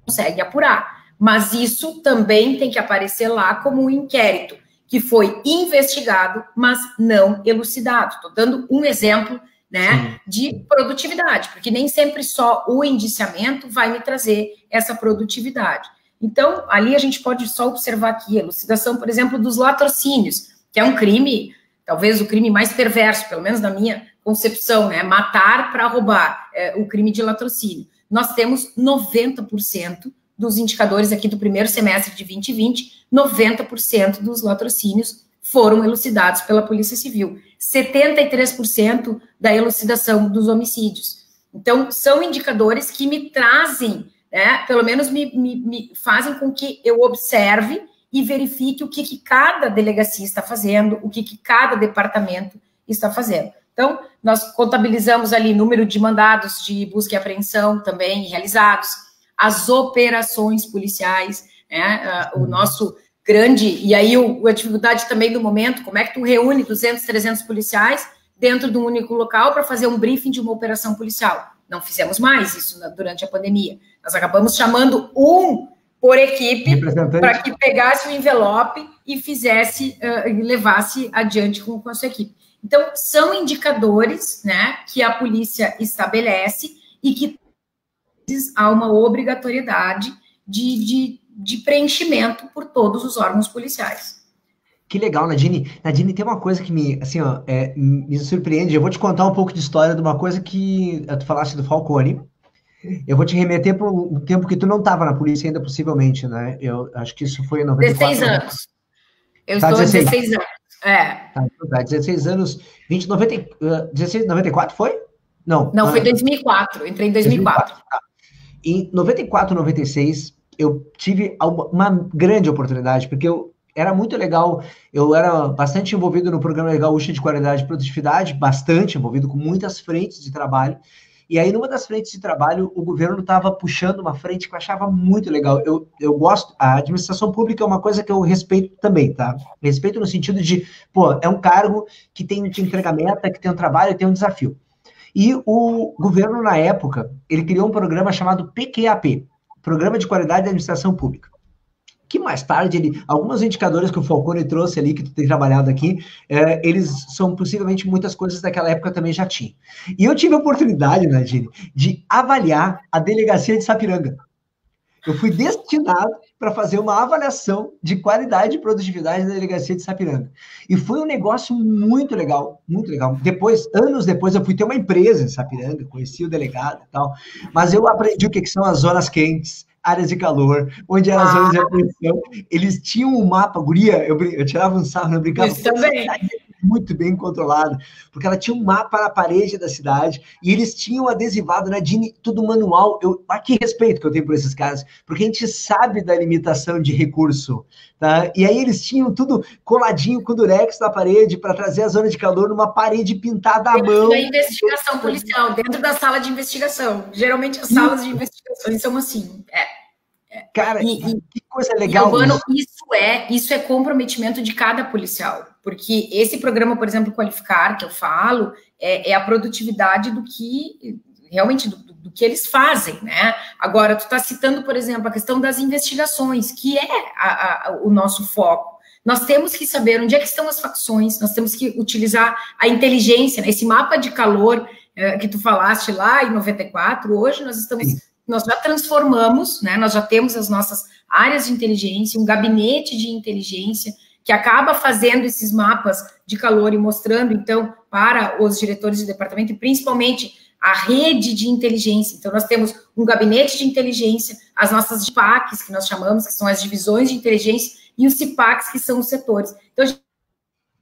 consegue apurar. Mas isso também tem que aparecer lá como um inquérito que foi investigado, mas não elucidado. Estou dando um exemplo, né, de produtividade, porque nem sempre só o indiciamento vai me trazer essa produtividade. Então, ali a gente pode só observar aqui a elucidação, por exemplo, dos latrocínios, que é um crime, talvez o crime mais perverso, pelo menos na minha concepção, né, matar para roubar, o crime de latrocínio. Nós temos 90% dos indicadores aqui do primeiro semestre de 2020, 90% dos latrocínios foram elucidados pela Polícia Civil. 73% da elucidação dos homicídios. Então, são indicadores que me trazem, né, pelo menos me fazem com que eu observe e verifique o que cada delegacia está fazendo, o que cada departamento está fazendo. Então, nós contabilizamos ali número de mandados de busca e apreensão também realizados, as operações policiais, né, o nosso grande, e aí a dificuldade também do momento, como é que tu reúne 200, 300 policiais dentro de um único local para fazer um briefing de uma operação policial? Não fizemos mais isso durante a pandemia. Nós acabamos chamando um por equipe para que pegasse o envelope e fizesse, levasse adiante com a sua equipe. Então, são indicadores, né, que a polícia estabelece e que há uma obrigatoriedade de preenchimento por todos os órgãos policiais. Que legal, Nadine. Nadine, tem uma coisa que me, assim, ó, me surpreende. Eu vou te contar um pouco de história de uma coisa que tu falaste do Falcone. Eu vou te remeter para um tempo que tu não estava na polícia ainda, possivelmente, né? Eu acho que isso foi em 94. 16 anos. Eu estou há 16 anos. Tá, 16 anos. 16, 94 foi? Não. Não, foi 2004. Entrei em 2004. Tá. Em 94, 96, eu tive uma grande oportunidade, porque era muito legal, eu era bastante envolvido no programa Gaúcha de Qualidade e Produtividade, bastante envolvido com muitas frentes de trabalho, e aí numa das frentes de trabalho, o governo estava puxando uma frente que eu achava muito legal. Eu gosto, a administração pública é uma coisa que eu respeito também, tá? Respeito no sentido de, é um cargo que tem que entregar meta, que tem um trabalho, tem um desafio. E o governo, na época, ele criou um programa chamado PQAP, Programa de Qualidade da Administração Pública, que mais tarde, alguns indicadores que o Falcone trouxe ali, que tu tem trabalhado aqui, eles são possivelmente muitas coisas daquela época também já tinham. E eu tive a oportunidade, Nadine, de avaliar a delegacia de Sapiranga. Eu fui destinado para fazer uma avaliação de qualidade e produtividade da delegacia de Sapiranga. E foi um negócio muito legal, muito legal. Depois, anos depois, eu fui ter uma empresa em Sapiranga, conheci o delegado e tal, mas eu aprendi o que são as zonas quentes, áreas de calor, onde eram as zonas de apreensão. Eles tinham um mapa, guria, eu tirava um sarro, eu brincava. Isso também. Muito bem controlado, porque ela tinha um mapa na parede da cidade, e eles tinham adesivado, Nadine, tudo manual. Que respeito que eu tenho por esses caras, porque a gente sabe da limitação de recurso, tá? E aí eles tinham tudo coladinho com durex na parede, para trazer a zona de calor numa parede pintada à mão. Da investigação policial, dentro da sala de investigação. Geralmente as salas de investigações são assim, Cara, que coisa legal. Albano, isso é comprometimento de cada policial, porque esse programa, por exemplo, Qualificar, que eu falo, é a produtividade do que, realmente, do que eles fazem, né? Agora, tu está citando, por exemplo, a questão das investigações, que é o nosso foco. Nós temos que saber onde é que estão as facções, nós temos que utilizar a inteligência, né? Esse mapa de calor que tu falaste lá em 94, hoje nós já transformamos, né? Nós já temos as nossas áreas de inteligência, um gabinete de inteligência que acaba fazendo esses mapas de calor e mostrando, então, para os diretores de departamento, e principalmente a rede de inteligência. Então, nós temos um gabinete de inteligência, as nossas DIPACs, que nós chamamos, que são as divisões de inteligência, e os CIPACs, que são os setores. Então,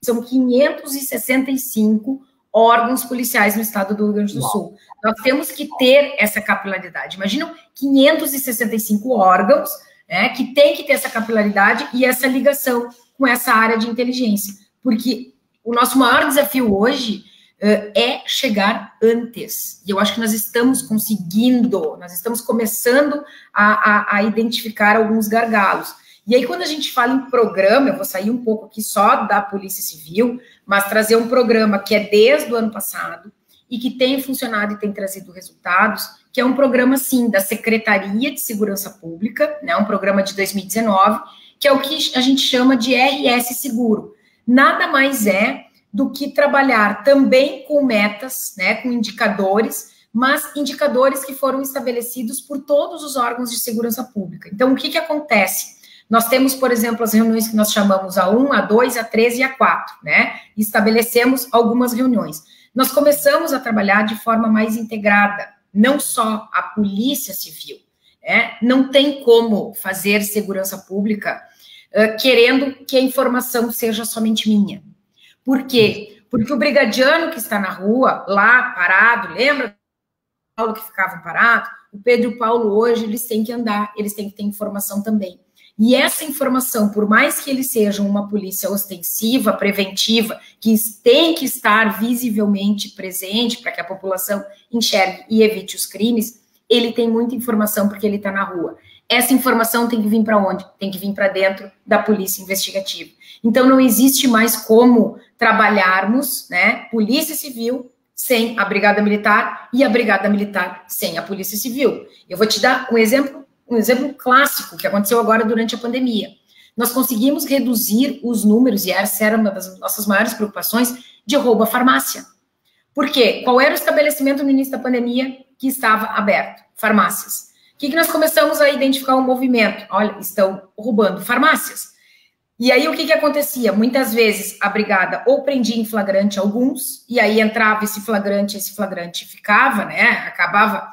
são 565 órgãos policiais no estado do Rio Grande do Sul. Nós temos que ter essa capilaridade. Imaginam 565 órgãos, né, que tem que ter essa capilaridade e essa ligação com essa área de inteligência. Porque o nosso maior desafio hoje é chegar antes. E eu acho que nós estamos conseguindo, nós estamos começando a identificar alguns gargalos. E aí, quando a gente fala em programa, eu vou sair um pouco aqui só da Polícia Civil, mas trazer um programa que é desde o ano passado e que tem funcionado e tem trazido resultados, que é um programa, sim, da Secretaria de Segurança Pública, né, um programa de 2019, que é o que a gente chama de RS Seguro. Nada mais é do que trabalhar também com metas, né, com indicadores, mas indicadores que foram estabelecidos por todos os órgãos de segurança pública. Então, o que acontece? Nós temos, por exemplo, as reuniões que nós chamamos A1, A2, A3 e A4, né? Estabelecemos algumas reuniões. Nós começamos a trabalhar de forma mais integrada, não só a Polícia Civil, né? Não tem como fazer segurança pública querendo que a informação seja somente minha. Por quê? Porque o brigadiano que está na rua, lá, parado, lembra do Paulo que ficavam parados? O Pedro e o Paulo hoje, eles têm que andar, eles têm que ter informação também. E essa informação, por mais que eles sejam uma polícia ostensiva, preventiva, que tem que estar visivelmente presente para que a população enxergue e evite os crimes, ele tem muita informação porque ele está na rua. Essa informação tem que vir para onde? Tem que vir para dentro da polícia investigativa. Então, não existe mais como trabalharmos, né, Polícia Civil sem a Brigada Militar e a Brigada Militar sem a Polícia Civil. Eu vou te dar um exemplo clássico que aconteceu agora durante a pandemia. Nós conseguimos reduzir os números, e essa era uma das nossas maiores preocupações, de roubo à farmácia. Por quê? Qual era o estabelecimento no início da pandemia que estava aberto? Farmácias. O que nós começamos a identificar um movimento? Olha, estão roubando farmácias. E aí, o que acontecia? Muitas vezes, a brigada ou prendia em flagrante alguns, e aí entrava esse flagrante ficava, né, acabava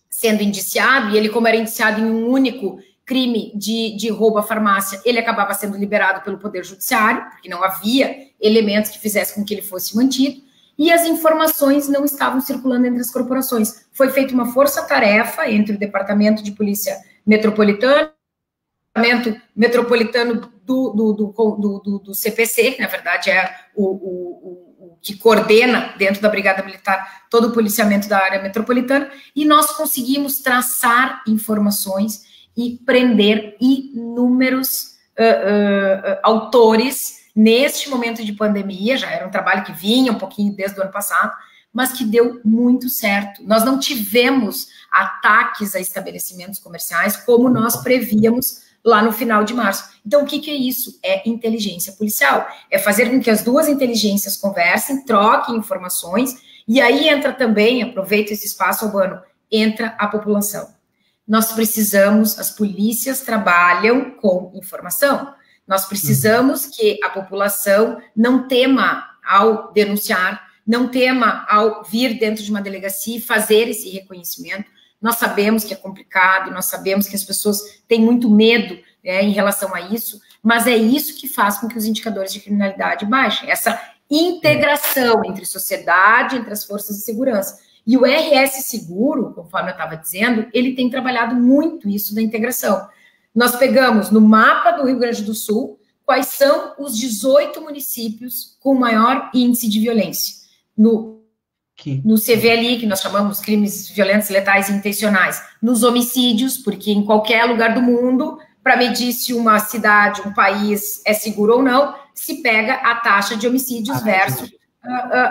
sendo indiciado, e ele, como era indiciado em um único crime de roubo à farmácia, ele acabava sendo liberado pelo Poder Judiciário, porque não havia elementos que fizessem com que ele fosse mantido, e as informações não estavam circulando entre as corporações. Foi feita uma força-tarefa entre o Departamento de Polícia Metropolitana, o Departamento Metropolitano do CPC, que na verdade é o que coordena dentro da Brigada Militar todo o policiamento da área metropolitana, e nós conseguimos traçar informações e prender inúmeros autores neste momento de pandemia. Já era um trabalho que vinha um pouquinho desde o ano passado, mas que deu muito certo. Nós não tivemos ataques a estabelecimentos comerciais como nós prevíamos lá no final de março. Então, o que é isso? É inteligência policial. É fazer com que as duas inteligências conversem, troquem informações, e aí entra também, aproveita esse espaço urbano, entra a população. Nós precisamos, as polícias trabalham com informação. Nós precisamos que a população não tema ao denunciar, não tema ao vir dentro de uma delegacia e fazer esse reconhecimento. Nós sabemos que é complicado, nós sabemos que as pessoas têm muito medo, né, em relação a isso, mas é isso que faz com que os indicadores de criminalidade baixem, essa integração entre sociedade, entre as forças de segurança. E o RS Seguro, conforme eu estava dizendo, ele tem trabalhado muito isso da integração. Nós pegamos no mapa do Rio Grande do Sul quais são os 18 municípios com maior índice de violência. No CVLI, que nós chamamos crimes violentos, letais e intencionais, nos homicídios, porque em qualquer lugar do mundo, para medir se uma cidade, um país é seguro ou não, se pega a taxa de homicídios versus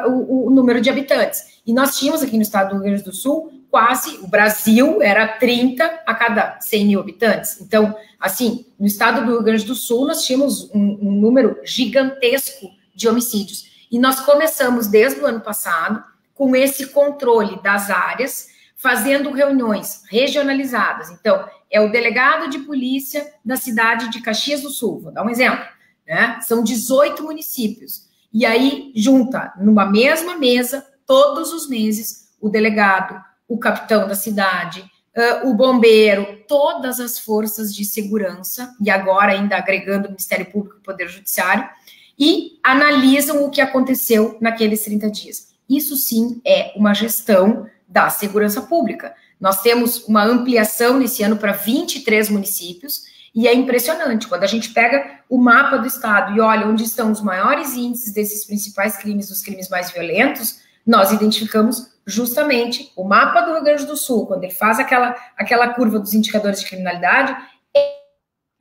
o número de habitantes. E nós tínhamos aqui no estado do Rio Grande do Sul, quase, o Brasil era 30 a cada 100 mil habitantes. Então, assim, no estado do Rio Grande do Sul, nós tínhamos um número gigantesco de homicídios. E nós começamos, desde o ano passado, com esse controle das áreas, fazendo reuniões regionalizadas. Então, é o delegado de polícia da cidade de Caxias do Sul, vou dar um exemplo, né? São 18 municípios. E aí, junta numa mesma mesa, todos os meses, o delegado, o capitão da cidade, o bombeiro, todas as forças de segurança, e agora ainda agregando o Ministério Público e o Poder Judiciário, e analisam o que aconteceu naqueles 30 dias. Isso sim é uma gestão da segurança pública. Nós temos uma ampliação nesse ano para 23 municípios, e é impressionante, quando a gente pega o mapa do estado e olha onde estão os maiores índices desses principais crimes, os crimes mais violentos, nós identificamos justamente o mapa do Rio Grande do Sul, quando ele faz aquela curva dos indicadores de criminalidade,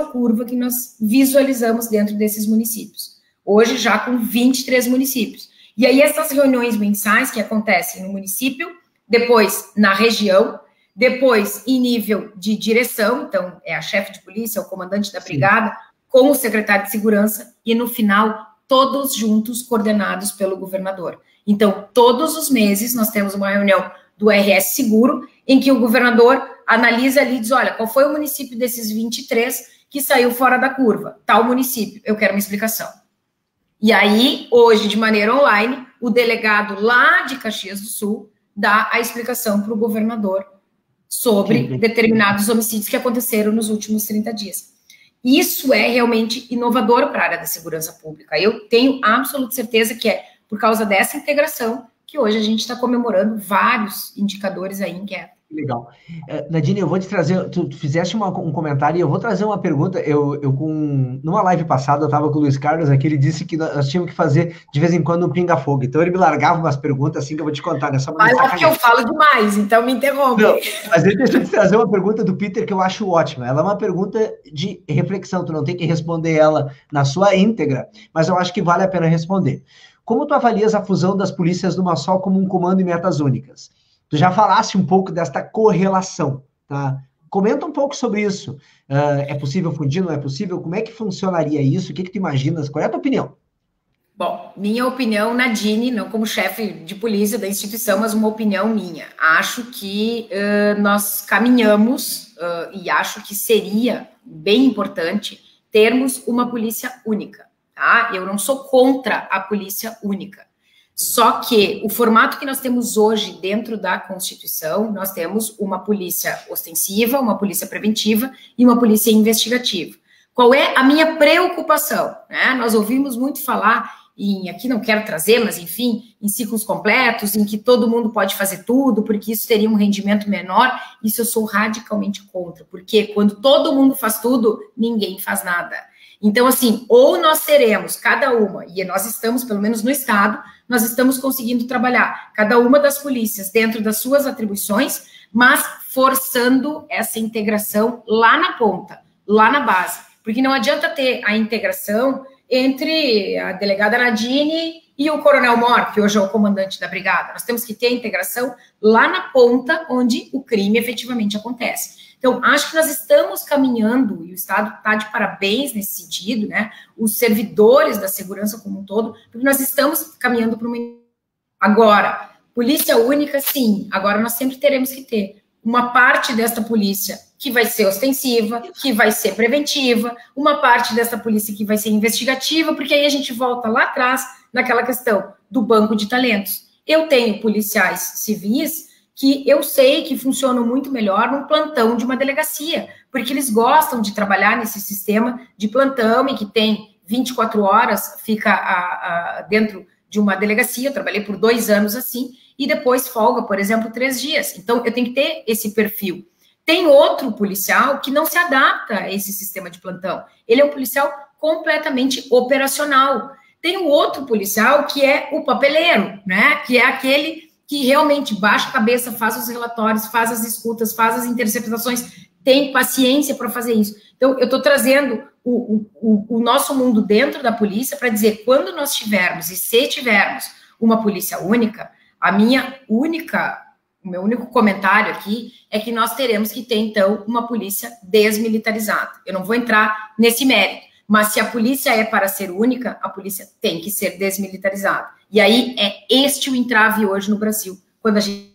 curva que nós visualizamos dentro desses municípios. Hoje, já com 23 municípios. E aí, essas reuniões mensais que acontecem no município, depois na região, depois em nível de direção, então é a chefe de polícia, o comandante da brigada, com o secretário de segurança, e no final, todos juntos, coordenados pelo governador. Então, todos os meses, nós temos uma reunião do RS Seguro, em que o governador analisa ali e diz, olha, qual foi o município desses 23 que saiu fora da curva? Tal município, eu quero uma explicação. E aí, hoje, de maneira online, o delegado lá de Caxias do Sul dá a explicação para o governador sobre determinados homicídios que aconteceram nos últimos 30 dias. Isso é realmente inovador para a área da segurança pública. Eu tenho absoluta certeza que é por causa dessa integração que hoje a gente está comemorando vários indicadores aí em queda. Legal. Nadine, eu vou te trazer, tu fizeste um comentário e eu vou trazer uma pergunta. Numa live passada, eu estava com o Luiz Carlos aqui, ele disse que nós tínhamos que fazer de vez em quando um pinga-fogo. Então ele me largava umas perguntas assim que eu vou te contar nessa maneira. Mas que eu falo demais, então me interrompe. Não, mas deixa eu te trazer uma pergunta do Peter que eu acho ótima. Ela é uma pergunta de reflexão, tu não tem que responder ela na sua íntegra, mas eu acho que vale a pena responder. Como tu avalias a fusão das polícias numa só como um comando e metas únicas? Tu já falaste um pouco desta correlação, tá? Comenta um pouco sobre isso. É possível fundir, não é possível? Como é que funcionaria isso? O que tu imaginas? Qual é a tua opinião? Bom, minha opinião, Nadine, não como chefe de polícia da instituição, mas uma opinião minha. Acho que nós caminhamos e acho que seria bem importante termos uma polícia única, tá? Eu não sou contra a polícia única. Só que o formato que nós temos hoje dentro da Constituição, nós temos uma polícia ostensiva, uma polícia preventiva e uma polícia investigativa. Qual é a minha preocupação? Né? Nós ouvimos muito falar, aqui não quero trazer, mas enfim, em ciclos completos, em que todo mundo pode fazer tudo, porque isso teria um rendimento menor. Isso eu sou radicalmente contra, porque quando todo mundo faz tudo, ninguém faz nada. Então, assim, ou nós teremos cada uma, e nós estamos, pelo menos no Estado, nós estamos conseguindo trabalhar cada uma das polícias dentro das suas atribuições, mas forçando essa integração lá na ponta, lá na base. Porque não adianta ter a integração entre a delegada Nadine e o coronel Mor, que hoje é o comandante da brigada. Nós temos que ter a integração lá na ponta, onde o crime efetivamente acontece. Então, acho que nós estamos caminhando, e o Estado está de parabéns nesse sentido, né? Os servidores da segurança como um todo, porque nós estamos caminhando para uma... Agora, polícia única, sim. Agora, nós sempre teremos que ter uma parte desta polícia que vai ser ostensiva, que vai ser preventiva, uma parte dessa polícia que vai ser investigativa, porque aí a gente volta lá atrás naquela questão do banco de talentos. Eu tenho policiais civis que eu sei que funcionam muito melhor num plantão de uma delegacia, porque eles gostam de trabalhar nesse sistema de plantão e que tem 24 horas, fica dentro de uma delegacia. Eu trabalhei por 2 anos assim, e depois folga, por exemplo, 3 dias. Então, eu tenho que ter esse perfil. Tem outro policial que não se adapta a esse sistema de plantão. Ele é um policial completamente operacional. Tem um outro policial que é o papeleiro, né? Que é aquele que realmente baixa a cabeça, faz os relatórios, faz as escutas, faz as interceptações, tem paciência para fazer isso. Então, eu estou trazendo o nosso mundo dentro da polícia para dizer, quando nós tivermos, e se tivermos uma polícia única, o meu único comentário aqui é que nós teremos que ter, então, uma polícia desmilitarizada. Eu não vou entrar nesse mérito, mas se a polícia é para ser única, a polícia tem que ser desmilitarizada. E aí é este o entrave hoje no Brasil, quando a gente tem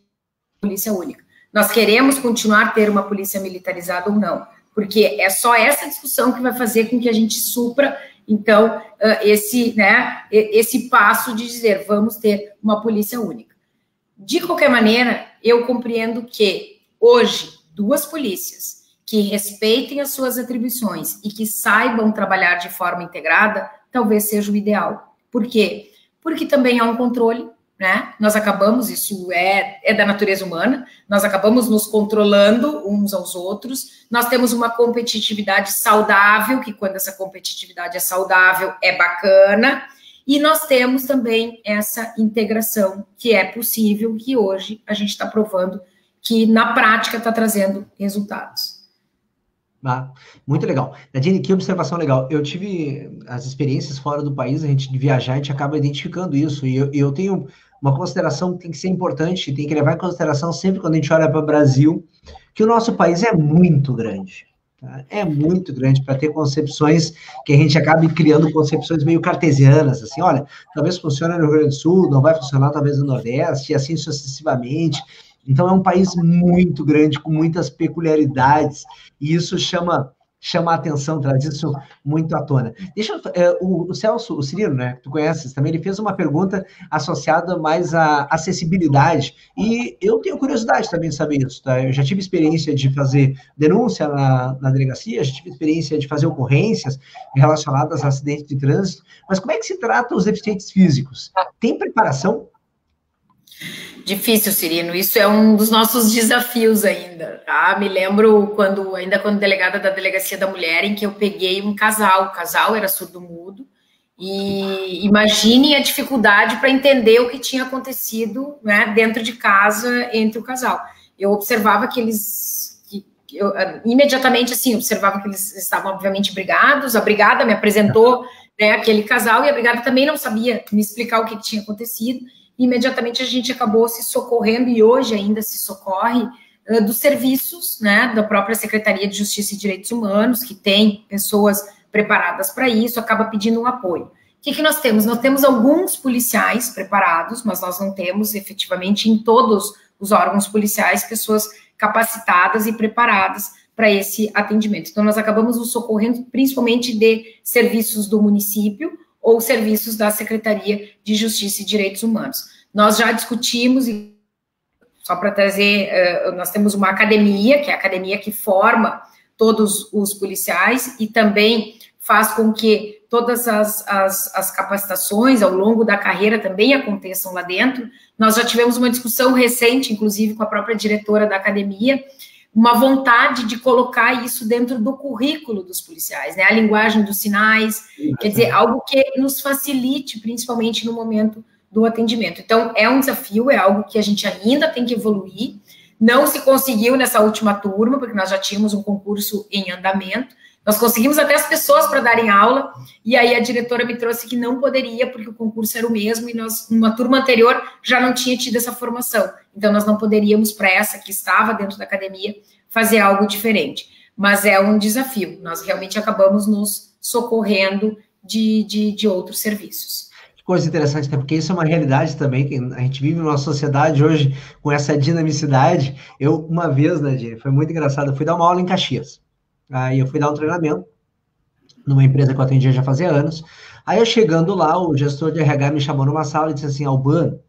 uma polícia única. Nós queremos continuar a ter uma polícia militarizada ou não, porque é só essa discussão que vai fazer com que a gente supra, então, esse passo de dizer, vamos ter uma polícia única. De qualquer maneira, eu compreendo que hoje 2 polícias que respeitem as suas atribuições e que saibam trabalhar de forma integrada, talvez seja o ideal. Por quê? Porque também há um controle, né? Nós acabamos, isso é da natureza humana, nós acabamos nos controlando uns aos outros, nós temos uma competitividade saudável, que quando essa competitividade é saudável, é bacana, e nós temos também essa integração que é possível, que hoje a gente está provando que na prática está trazendo resultados. Ah, muito legal. Nadine, que observação legal. Eu tive as experiências fora do país, a gente de viajar, a gente acaba identificando isso. E eu tenho uma consideração que tem que ser importante, tem que levar em consideração sempre quando a gente olha para o Brasil, que o nosso país é muito grande. Tá? É muito grande para ter concepções que a gente acabe criando concepções meio cartesianas, assim, olha, talvez funcione no Rio Grande do Sul, não vai funcionar talvez no Nordeste, e assim sucessivamente. Então é um país muito grande, com muitas peculiaridades, e isso chama a atenção, traz isso muito à tona. O Celso, o Cirino, né, que tu conheces também, ele fez uma pergunta associada mais à acessibilidade, e eu tenho curiosidade também de saber isso, tá? Eu já tive experiência de fazer denúncia na delegacia, já tive experiência de fazer ocorrências relacionadas a acidentes de trânsito, mas como é que se trata os deficientes físicos? Tem preparação? Difícil, Cirino, isso é um dos nossos desafios ainda, tá? Me lembro quando delegada da Delegacia da Mulher, em que eu peguei um casal, o casal era surdo-mudo, e imagine a dificuldade para entender o que tinha acontecido, né, dentro de casa entre o casal. Eu observava que imediatamente, assim, observava que eles estavam, obviamente, brigados, a brigada me apresentou, né, aquele casal, e a brigada também não sabia me explicar o que tinha acontecido. Imediatamente a gente acabou se socorrendo, e hoje ainda se socorre, dos serviços, né, da própria Secretaria de Justiça e Direitos Humanos, que tem pessoas preparadas para isso, acaba pedindo um apoio. O que nós temos? Nós temos alguns policiais preparados, mas nós não temos, efetivamente, em todos os órgãos policiais, pessoas capacitadas e preparadas para esse atendimento. Então, nós acabamos nos socorrendo principalmente de serviços do município, ou serviços da Secretaria de Justiça e Direitos Humanos. Nós já discutimos, só para trazer, nós temos uma academia, que é a academia que forma todos os policiais e também faz com que todas as capacitações ao longo da carreira também aconteçam lá dentro. Nós já tivemos uma discussão recente, inclusive com a própria diretora da academia, uma vontade de colocar isso dentro do currículo dos policiais, né? A linguagem dos sinais, quer dizer, algo que nos facilite, principalmente no momento do atendimento. Então, é um desafio, é algo que a gente ainda tem que evoluir. Não se conseguiu nessa última turma, porque nós já tínhamos um concurso em andamento. Nós conseguimos até as pessoas para darem aula, e aí a diretora me trouxe que não poderia, porque o concurso era o mesmo, e nós, numa turma anterior, já não tinha tido essa formação. Então, nós não poderíamos, para essa que estava dentro da academia, fazer algo diferente. Mas é um desafio. Nós realmente acabamos nos socorrendo de outros serviços. Que coisa interessante, né? Porque isso é uma realidade também, que a gente vive numa sociedade hoje com essa dinamicidade. Eu, uma vez, né, Jenny, foi muito engraçado, eu fui dar uma aula em Caxias. Aí eu fui dar um treinamento numa empresa que eu atendia já fazia anos. Aí eu chegando lá, o gestor de RH me chamou numa sala e disse assim, Albano,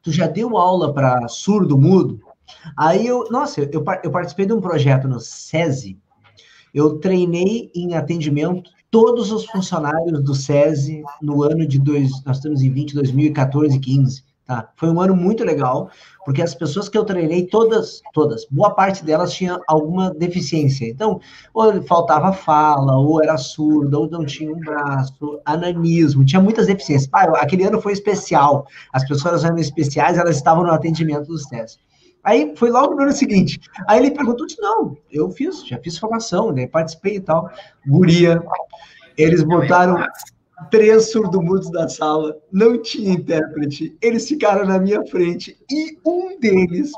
tu já deu aula para surdo-mudo? Aí eu participei de um projeto no SESI, eu treinei em atendimento todos os funcionários do SESI no ano nós estamos em 2014 e 15. Tá? Foi um ano muito legal, porque as pessoas que eu treinei, todas, boa parte delas tinha alguma deficiência. Então, ou faltava fala, ou era surda, ou não tinha um braço, ananismo, tinha muitas deficiências. Aquele ano foi especial. As pessoas eram especiais, elas estavam no atendimento dos testes. Aí foi logo no ano seguinte. Aí ele perguntou, não, eu já fiz formação, né? Participei e tal. Guria, eles botaram 3 surdo-mudos da sala, não tinha intérprete, eles ficaram na minha frente, e um deles,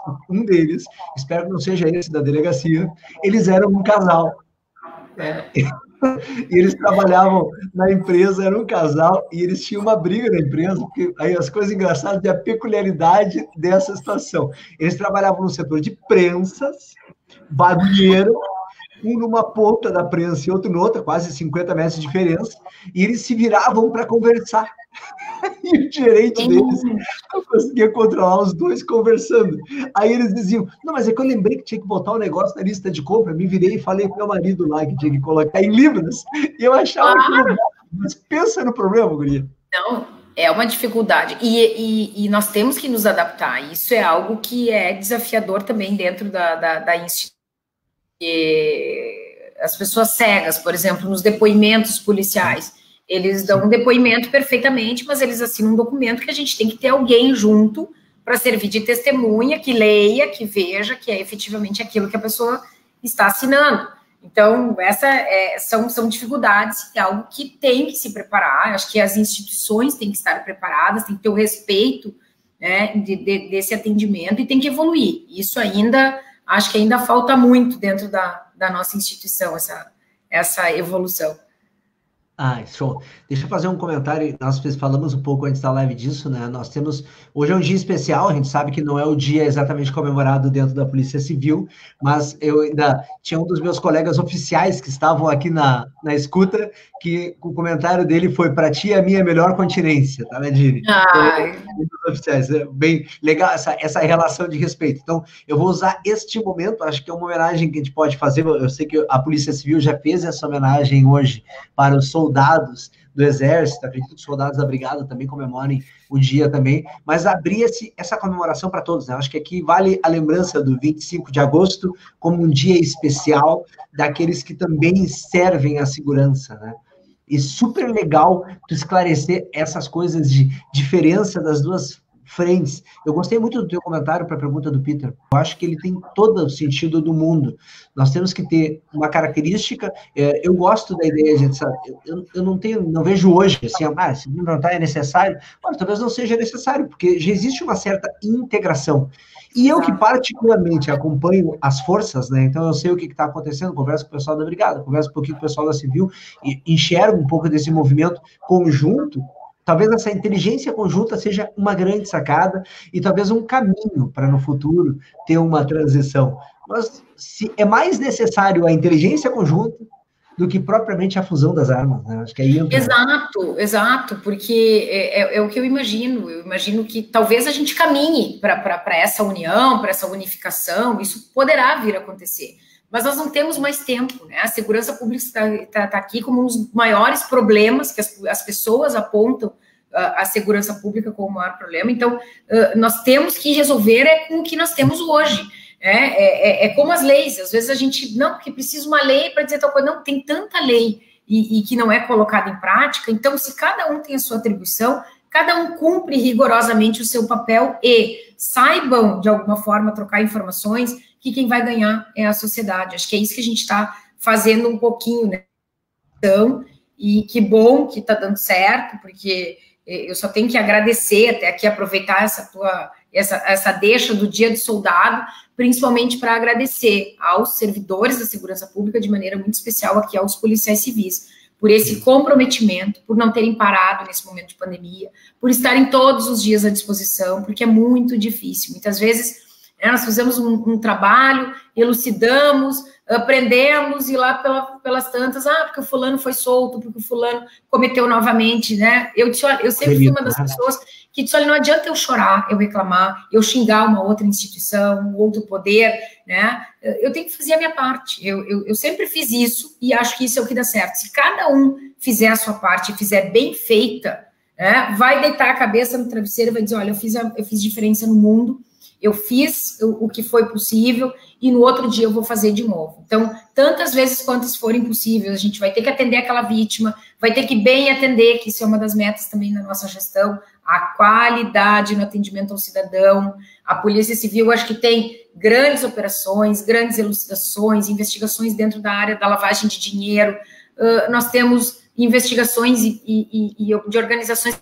espero que não seja esse da delegacia, eles eram um casal. E eles trabalhavam na empresa, era um casal, e eles tinham uma briga na empresa, porque aí as coisas engraçadas da peculiaridade dessa situação. Eles trabalhavam no setor de prensas, bagulheiro, um numa ponta da prensa e outro noutra, quase 50 metros de diferença, e eles se viravam para conversar. E o gerente deles não conseguia controlar os dois conversando. Aí eles diziam, não, mas é que eu lembrei que tinha que botar um negócio na lista de compra, me virei e falei com meu marido lá que tinha que colocar em libras, e eu achava que mas pensa no problema, guria. Não, é uma dificuldade, e nós temos que nos adaptar, isso é algo que é desafiador também dentro da instituição. As pessoas cegas, por exemplo, nos depoimentos policiais, eles dão um depoimento perfeitamente, mas eles assinam um documento que a gente tem que ter alguém junto para servir de testemunha, que leia, que veja que é efetivamente aquilo que a pessoa está assinando. Então, são dificuldades, é algo que tem que se preparar. Acho que as instituições têm que estar preparadas, tem que ter o respeito, né, desse atendimento e tem que evoluir. Isso ainda, acho que ainda falta muito dentro da nossa instituição, essa evolução. Show. Deixa eu fazer um comentário. Nós falamos um pouco antes da live disso, né? Nós temos. Hoje é um dia especial, a gente sabe que não é o dia exatamente comemorado dentro da Polícia Civil, mas eu ainda tinha um dos meus colegas oficiais que estavam aqui na escuta, que o comentário dele foi: para ti, a minha melhor continência, tá, Nadine? Oficiais. É bem legal essa relação de respeito. Então, eu vou usar este momento, acho que é uma homenagem que a gente pode fazer. Eu sei que a Polícia Civil já fez essa homenagem hoje para os soldados do Exército, acredito que os soldados da Brigada também comemorem o dia também, mas abrir essa comemoração para todos, né? Acho que aqui vale a lembrança do 25 de agosto como um dia especial daqueles que também servem à segurança, né? E super legal tu esclarecer essas coisas de diferença das duas frentes. Eu gostei muito do teu comentário para a pergunta do Peter. Eu acho que ele tem todo o sentido do mundo. Nós temos que ter uma característica. Eu gosto da ideia de, sabe, eu não vejo hoje assim, se implantar é necessário. Mas talvez não seja necessário, porque já existe uma certa integração. E eu que particularmente acompanho as forças, né? Então eu sei o que está acontecendo, converso com o pessoal da Brigada, converso um pouquinho com o pessoal da Civil, e enxergo um pouco desse movimento conjunto. Talvez essa inteligência conjunta seja uma grande sacada e talvez um caminho para no futuro ter uma transição. Mas se é mais necessário a inteligência conjunta do que propriamente a fusão das armas, né? Acho que aí entra... Exato, porque é o que eu imagino. Eu imagino que talvez a gente caminhe para essa união, para essa unificação. Isso poderá vir a acontecer. Mas nós não temos mais tempo, né? A segurança pública está aqui como um dos maiores problemas que as pessoas apontam a segurança pública como o maior problema. Então, nós temos que resolver com o que nós temos hoje. É como as leis. Às vezes a gente, não, porque precisa uma lei para dizer tal coisa. Não, tem tanta lei e que não é colocada em prática. Então, se cada um tem a sua atribuição, cada um cumpre rigorosamente o seu papel e saibam, de alguma forma, trocar informações, que quem vai ganhar é a sociedade. Acho que é isso que a gente está fazendo um pouquinho, né? Então, e que bom que está dando certo, porque eu só tenho que agradecer, até aqui aproveitar essa deixa do Dia do Soldado, principalmente para agradecer aos servidores da segurança pública, de maneira muito especial aqui aos policiais civis, por esse comprometimento, por não terem parado nesse momento de pandemia, por estarem todos os dias à disposição, porque é muito difícil. Muitas vezes nós fizemos um trabalho, elucidamos, aprendemos, e lá pelas tantas, porque o fulano foi solto, porque o fulano cometeu novamente, né? Eu sempre fui uma das pessoas que disse, olha, não adianta eu chorar, eu reclamar, eu xingar uma outra instituição, um outro poder, né? Eu tenho que fazer a minha parte. Eu sempre fiz isso e acho que isso é o que dá certo. Se cada um fizer a sua parte e fizer bem feita, né, vai deitar a cabeça no travesseiro e vai dizer, olha, eu fiz diferença no mundo, eu fiz o que foi possível e no outro dia eu vou fazer de novo. Então, tantas vezes quantas forem possíveis, a gente vai ter que atender aquela vítima, vai ter que bem atender, que isso é uma das metas também da nossa gestão, a qualidade no atendimento ao cidadão. A Polícia Civil, acho que tem grandes operações, grandes elucidações, investigações dentro da área da lavagem de dinheiro. Nós temos investigações de organizações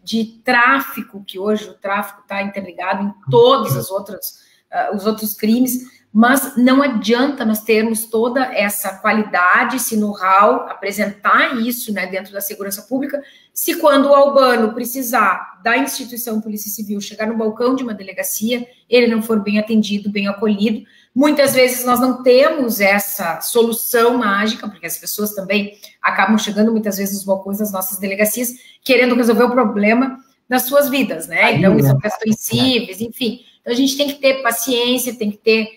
de tráfico, que hoje o tráfico está interligado em todos os outros crimes, mas não adianta nós termos toda essa qualidade, esse know-how, apresentar isso, né, dentro da segurança pública, se quando o albano precisar da instituição Polícia Civil chegar no balcão de uma delegacia, ele não for bem atendido, bem acolhido. Muitas vezes nós não temos essa solução mágica, porque as pessoas também acabam chegando muitas vezes nos balcões das nossas delegacias, querendo resolver o problema das suas vidas, né? Então, são questões cíveis, enfim. Então, a gente tem que ter paciência, tem que ter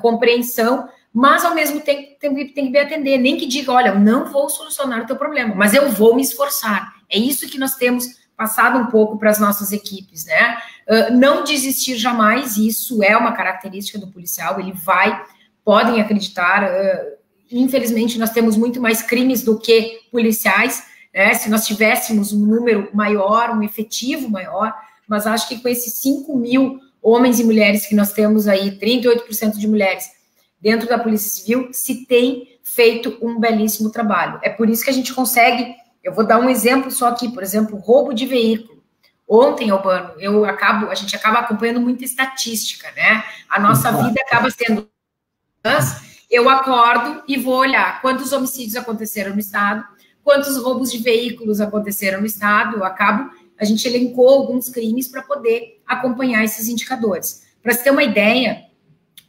compreensão, mas, ao mesmo tempo, tem que bem atender. Nem que diga, olha, eu não vou solucionar o teu problema, mas eu vou me esforçar. É isso que nós temos passado um pouco para as nossas equipes, né? Não desistir jamais, isso é uma característica do policial, podem acreditar, infelizmente nós temos muito mais crimes do que policiais, né? Se nós tivéssemos um número maior, um efetivo maior, mas acho que com esses 5 mil homens e mulheres que nós temos aí, 38% de mulheres, dentro da Polícia Civil, se tem feito um belíssimo trabalho. É por isso que a gente consegue, eu vou dar um exemplo só aqui, por exemplo, roubo de veículo. Ontem, Albano, a gente acaba acompanhando muita estatística, né? A nossa vida acaba sendo... Eu acordo e vou olhar quantos homicídios aconteceram no estado, quantos roubos de veículos aconteceram no estado, a gente elencou alguns crimes para poder acompanhar esses indicadores. Para se ter uma ideia,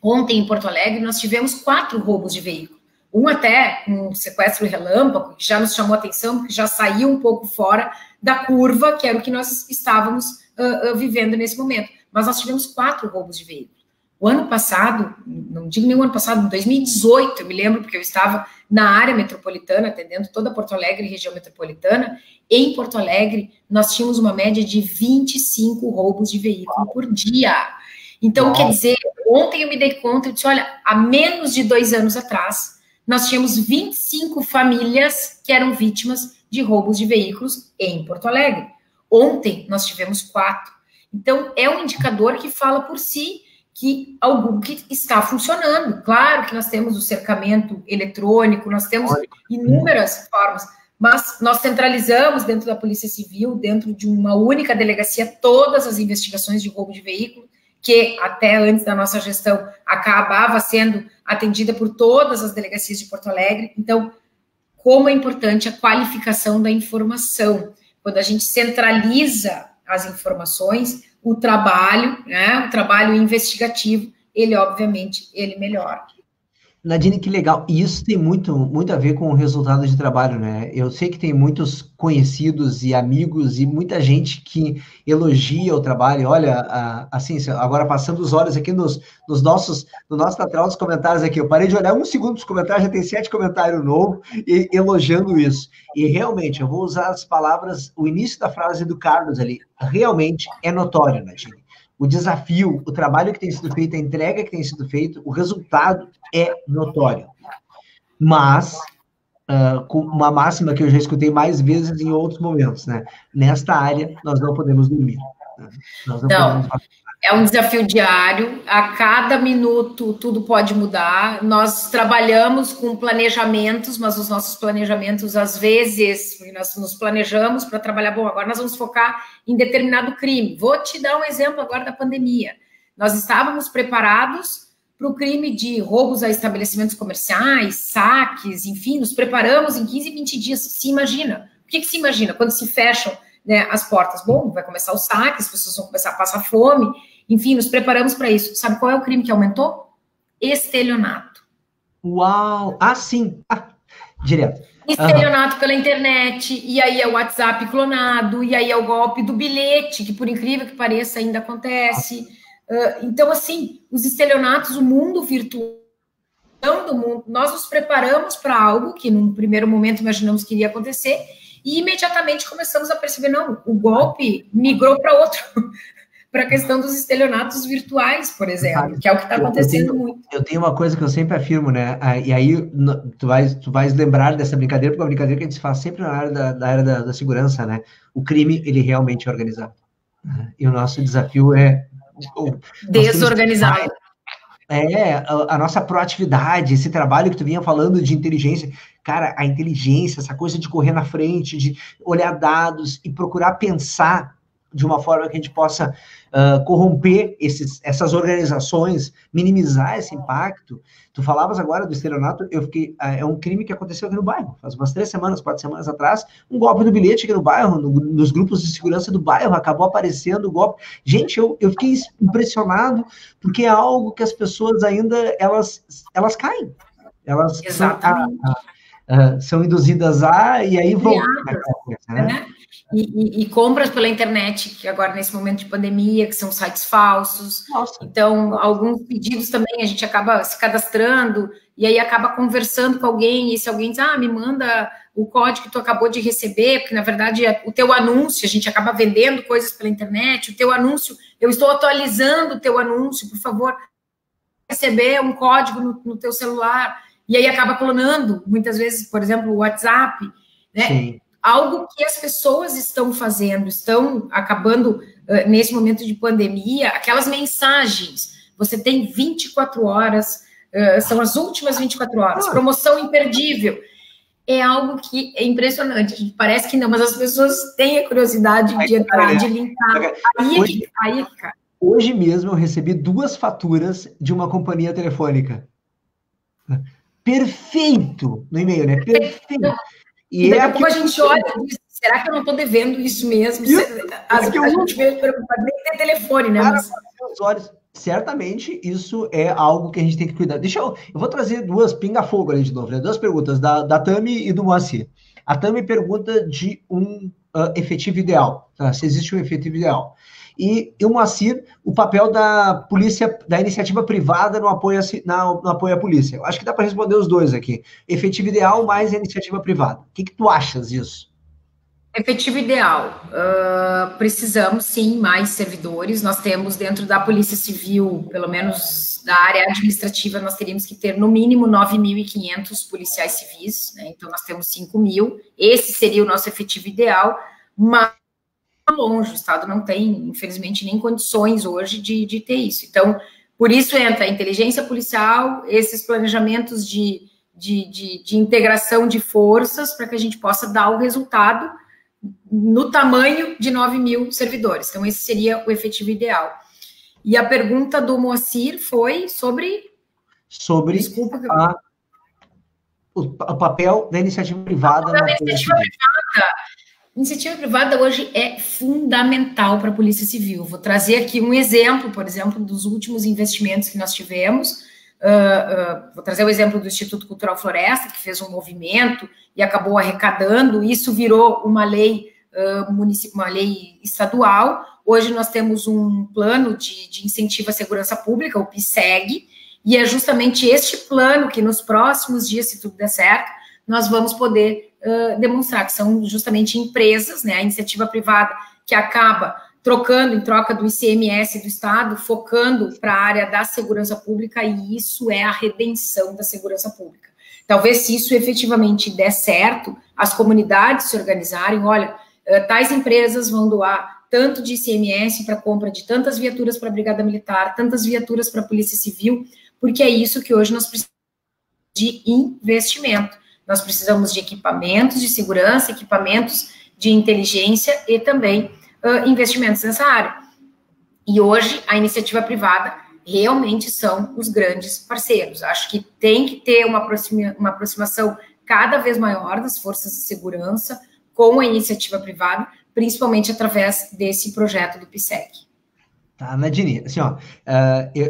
ontem em Porto Alegre nós tivemos 4 roubos de veículo, um até um sequestro relâmpago, que já nos chamou a atenção, porque já saiu um pouco fora da curva, que era o que nós estávamos vivendo nesse momento. Mas nós tivemos 4 roubos de veículo. O ano passado, não digo nem o ano passado, em 2018, eu me lembro, porque eu estava na área metropolitana, atendendo toda Porto Alegre e região metropolitana. Em Porto Alegre, nós tínhamos uma média de 25 roubos de veículo por dia. Então, quer dizer, ontem eu me dei conta, eu disse, olha, há menos de 2 anos atrás, nós tínhamos 25 famílias que eram vítimas de roubos de veículos em Porto Alegre. Ontem, nós tivemos 4. Então, é um indicador que fala por si que algo que está funcionando. Claro que nós temos o cercamento eletrônico, nós temos inúmeras formas, mas nós centralizamos dentro da Polícia Civil, dentro de uma única delegacia, todas as investigações de roubo de veículo, que até antes da nossa gestão acabava sendo atendida por todas as delegacias de Porto Alegre. Então, como é importante a qualificação da informação. Quando a gente centraliza as informações, o trabalho, né, o trabalho investigativo, ele, obviamente, ele melhora. Nadine, que legal. E isso tem muito a ver com o resultado de trabalho, né? Eu sei que tem muitos conhecidos e amigos e muita gente que elogia o trabalho. Olha, assim, agora passando os olhos aqui no nosso lateral dos comentários aqui, eu parei de olhar 1 segundo dos comentários, já tem 7 comentários novos elogiando isso. E realmente, eu vou usar as palavras, o início da frase do Carlos ali, realmente é notório, Nadine. O desafio, o trabalho que tem sido feito, a entrega que tem sido feita, o resultado é notório. Mas, com uma máxima que eu já escutei mais vezes em outros momentos, né? Nesta área, nós não podemos dormir. Né? Nós não podemos... É um desafio diário, a cada minuto tudo pode mudar. Nós trabalhamos com planejamentos, mas os nossos planejamentos, às vezes, nós nos planejamos para trabalhar, bom, agora nós vamos focar em determinado crime. Vou te dar um exemplo agora da pandemia. Nós estávamos preparados para o crime de roubos a estabelecimentos comerciais, saques, enfim, nos preparamos em 15, 20 dias. Se imagina. O que se imagina? Quando se fecham, né, as portas, bom, vai começar o saque, as pessoas vão começar a passar fome, enfim, nos preparamos para isso. Sabe qual é o crime que aumentou? Estelionato. Uau! Ah, sim! Direto. Estelionato pela internet, e aí é o WhatsApp clonado, e aí é o golpe do bilhete, que por incrível que pareça ainda acontece. Então, assim, os estelionatos, o mundo virtual do mundo, nós nos preparamos para algo que num primeiro momento imaginamos que iria acontecer, e imediatamente começamos a perceber, não, o golpe migrou para outro, para a questão dos estelionatos virtuais, por exemplo, que é o que está acontecendo muito. Eu tenho uma coisa que eu sempre afirmo, né, e aí tu vais lembrar dessa brincadeira, porque é uma brincadeira que a gente faz sempre na área da área da segurança, né, o crime, ele realmente é organizado, e o nosso desafio é... desorganizado. A nossa proatividade, esse trabalho que tu vinha falando de inteligência, cara, a inteligência, essa coisa de correr na frente, de olhar dados e procurar pensar de uma forma que a gente possa corromper essas organizações, minimizar esse impacto. Tu falavas agora do estelionato, é um crime que aconteceu aqui no bairro, faz umas 3 semanas, 4 semanas atrás, um golpe do bilhete aqui no bairro, nos grupos de segurança do bairro, acabou aparecendo o golpe. Gente, eu fiquei impressionado, porque é algo que as pessoas ainda, elas caem. Elas são induzidas e aí vão... né? E compras pela internet, que agora nesse momento de pandemia, que são sites falsos. Nossa. Então, alguns pedidos também a gente acaba se cadastrando e aí acaba conversando com alguém, e se alguém diz, me manda o código que tu acabou de receber, porque na verdade o teu anúncio, a gente acaba vendendo coisas pela internet, o teu anúncio, eu estou atualizando o teu anúncio, por favor, receber um código no teu celular, e aí acaba clonando, muitas vezes, por exemplo, o WhatsApp, né? Sim. Algo que as pessoas estão fazendo, estão acabando, nesse momento de pandemia, aquelas mensagens, você tem 24 horas são as últimas 24 horas, promoção imperdível. É algo que é impressionante, a gente parece que não, mas as pessoas têm a curiosidade de entrar, de linkar. Aí, cara. Hoje mesmo eu recebi 2 faturas de uma companhia telefônica. Perfeito no e-mail, né? Perfeito. E daqui a pouco a gente olha e diz, será que eu não estou devendo isso mesmo? A gente veio preocupado, nem ter telefone, né? Mas... Certamente isso é algo que a gente tem que cuidar. Eu vou trazer 2 pinga-fogo ali de novo, né? 2 perguntas, da Tami e do Moacir. A Tami pergunta de um efetivo ideal, tá? Se existe um efetivo ideal. E o Moacir, o papel da polícia, da iniciativa privada no apoio à polícia. Eu acho que dá para responder os 2 aqui. Efetivo ideal mais iniciativa privada. O que tu achas disso? Efetivo ideal. Precisamos, sim, mais servidores. Nós temos dentro da Polícia Civil, pelo menos da área administrativa, nós teríamos que ter no mínimo 9.500 policiais civis, né? Então nós temos 5.000. Esse seria o nosso efetivo ideal, mas longe, o Estado não tem, infelizmente, nem condições hoje de ter isso. Então, por isso entra a inteligência policial, esses planejamentos de integração de forças, para que a gente possa dar o resultado no tamanho de 9.000 servidores. Então, esse seria o efetivo ideal. E a pergunta do Moacir foi sobre... Desculpa, o papel da iniciativa privada. Iniciativa privada hoje é fundamental para a Polícia Civil. Vou trazer aqui um exemplo, por exemplo, dos últimos investimentos que nós tivemos. Vou trazer o exemplo do Instituto Cultural Floresta, que fez um movimento e acabou arrecadando. Isso virou uma lei uma lei estadual. Hoje nós temos um plano de incentivo à segurança pública, o PSEG, e é justamente este plano que nos próximos dias, se tudo der certo, nós vamos poder demonstrar que são justamente empresas, né, a iniciativa privada que acaba trocando em troca do ICMS do Estado, focando para a área da segurança pública, e isso é a redenção da segurança pública. Talvez, se isso efetivamente der certo, as comunidades se organizarem, olha, tais empresas vão doar tanto de ICMS para compra de tantas viaturas para a Brigada Militar, tantas viaturas para a Polícia Civil, porque é isso que hoje nós precisamos de investimento. Nós precisamos de equipamentos de segurança, equipamentos de inteligência e também investimentos nessa área. E hoje a iniciativa privada realmente são os grandes parceiros. Acho que tem que ter uma aproximação cada vez maior das forças de segurança com a iniciativa privada, principalmente através desse projeto do PSEG. Tá, Nadine, assim, ó,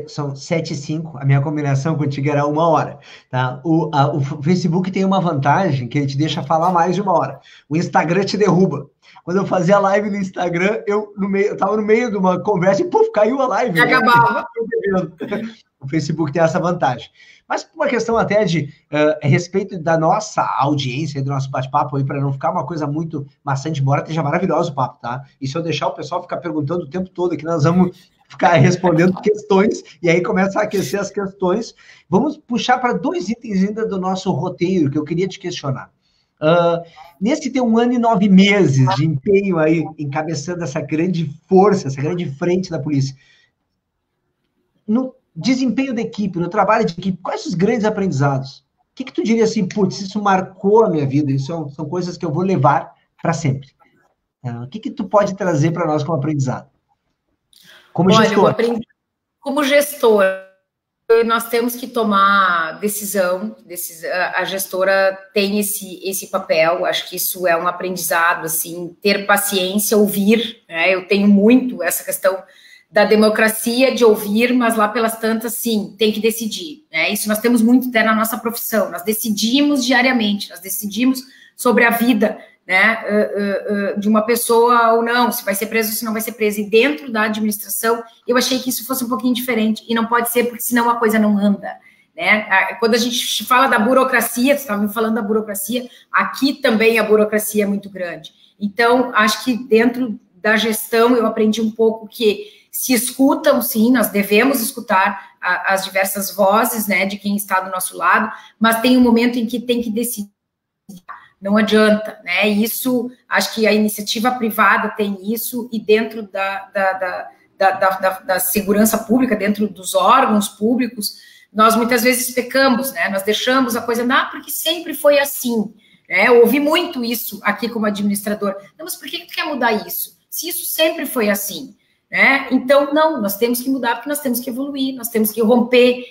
são 7h05, a minha combinação contigo era 1 hora, tá? O Facebook tem uma vantagem que ele te deixa falar mais de 1 hora. O Instagram te derruba. Quando eu fazia live no Instagram, eu tava no meio de uma conversa e, puf, caiu a live. Acabava. O Facebook tem essa vantagem. Mas por uma questão até de respeito da nossa audiência, do nosso bate-papo aí, para não ficar uma coisa muito maçante, embora esteja maravilhoso o papo, tá? E se eu deixar o pessoal ficar perguntando o tempo todo aqui, nós vamos ficar respondendo questões, e aí começa a aquecer as questões. Vamos puxar para 2 itens ainda do nosso roteiro, que eu queria te questionar. Nesse teu 1 ano e 9 meses de empenho aí, encabeçando essa grande força, essa grande frente da polícia, no desempenho da equipe, no trabalho de equipe, quais os grandes aprendizados? O que tu diria assim, putz, isso marcou a minha vida, isso são coisas que eu vou levar para sempre? O que tu pode trazer para nós como aprendizado? Como gestor. Como gestor, nós temos que tomar decisão, a gestora tem esse papel, acho que isso é um aprendizado, assim, ter paciência, ouvir, né? Eu tenho muito essa questão da democracia, de ouvir, mas lá pelas tantas, sim, tem que decidir, né? Isso nós temos muito até na nossa profissão, nós decidimos diariamente, nós decidimos sobre a vida, né, de uma pessoa ou não, se vai ser preso ou se não vai ser preso, e dentro da administração, eu achei que isso fosse um pouquinho diferente, e não pode ser, porque senão a coisa não anda, né? Quando a gente fala da burocracia, você estava me falando da burocracia, aqui também a burocracia é muito grande, então, acho que dentro da gestão eu aprendi um pouco que se escutam, sim, nós devemos escutar as diversas vozes, né, de quem está do nosso lado, mas tem um momento em que tem que decidir, não adianta, né, isso, acho que a iniciativa privada tem isso, e dentro da segurança pública, dentro dos órgãos públicos, nós muitas vezes pecamos, né? Nós deixamos a coisa, porque sempre foi assim, né? Eu ouvi muito isso aqui como administrador. Não, mas por que tu quer mudar isso? Se isso sempre foi assim, né? Então, não, nós temos que mudar porque nós temos que evoluir, nós temos que romper,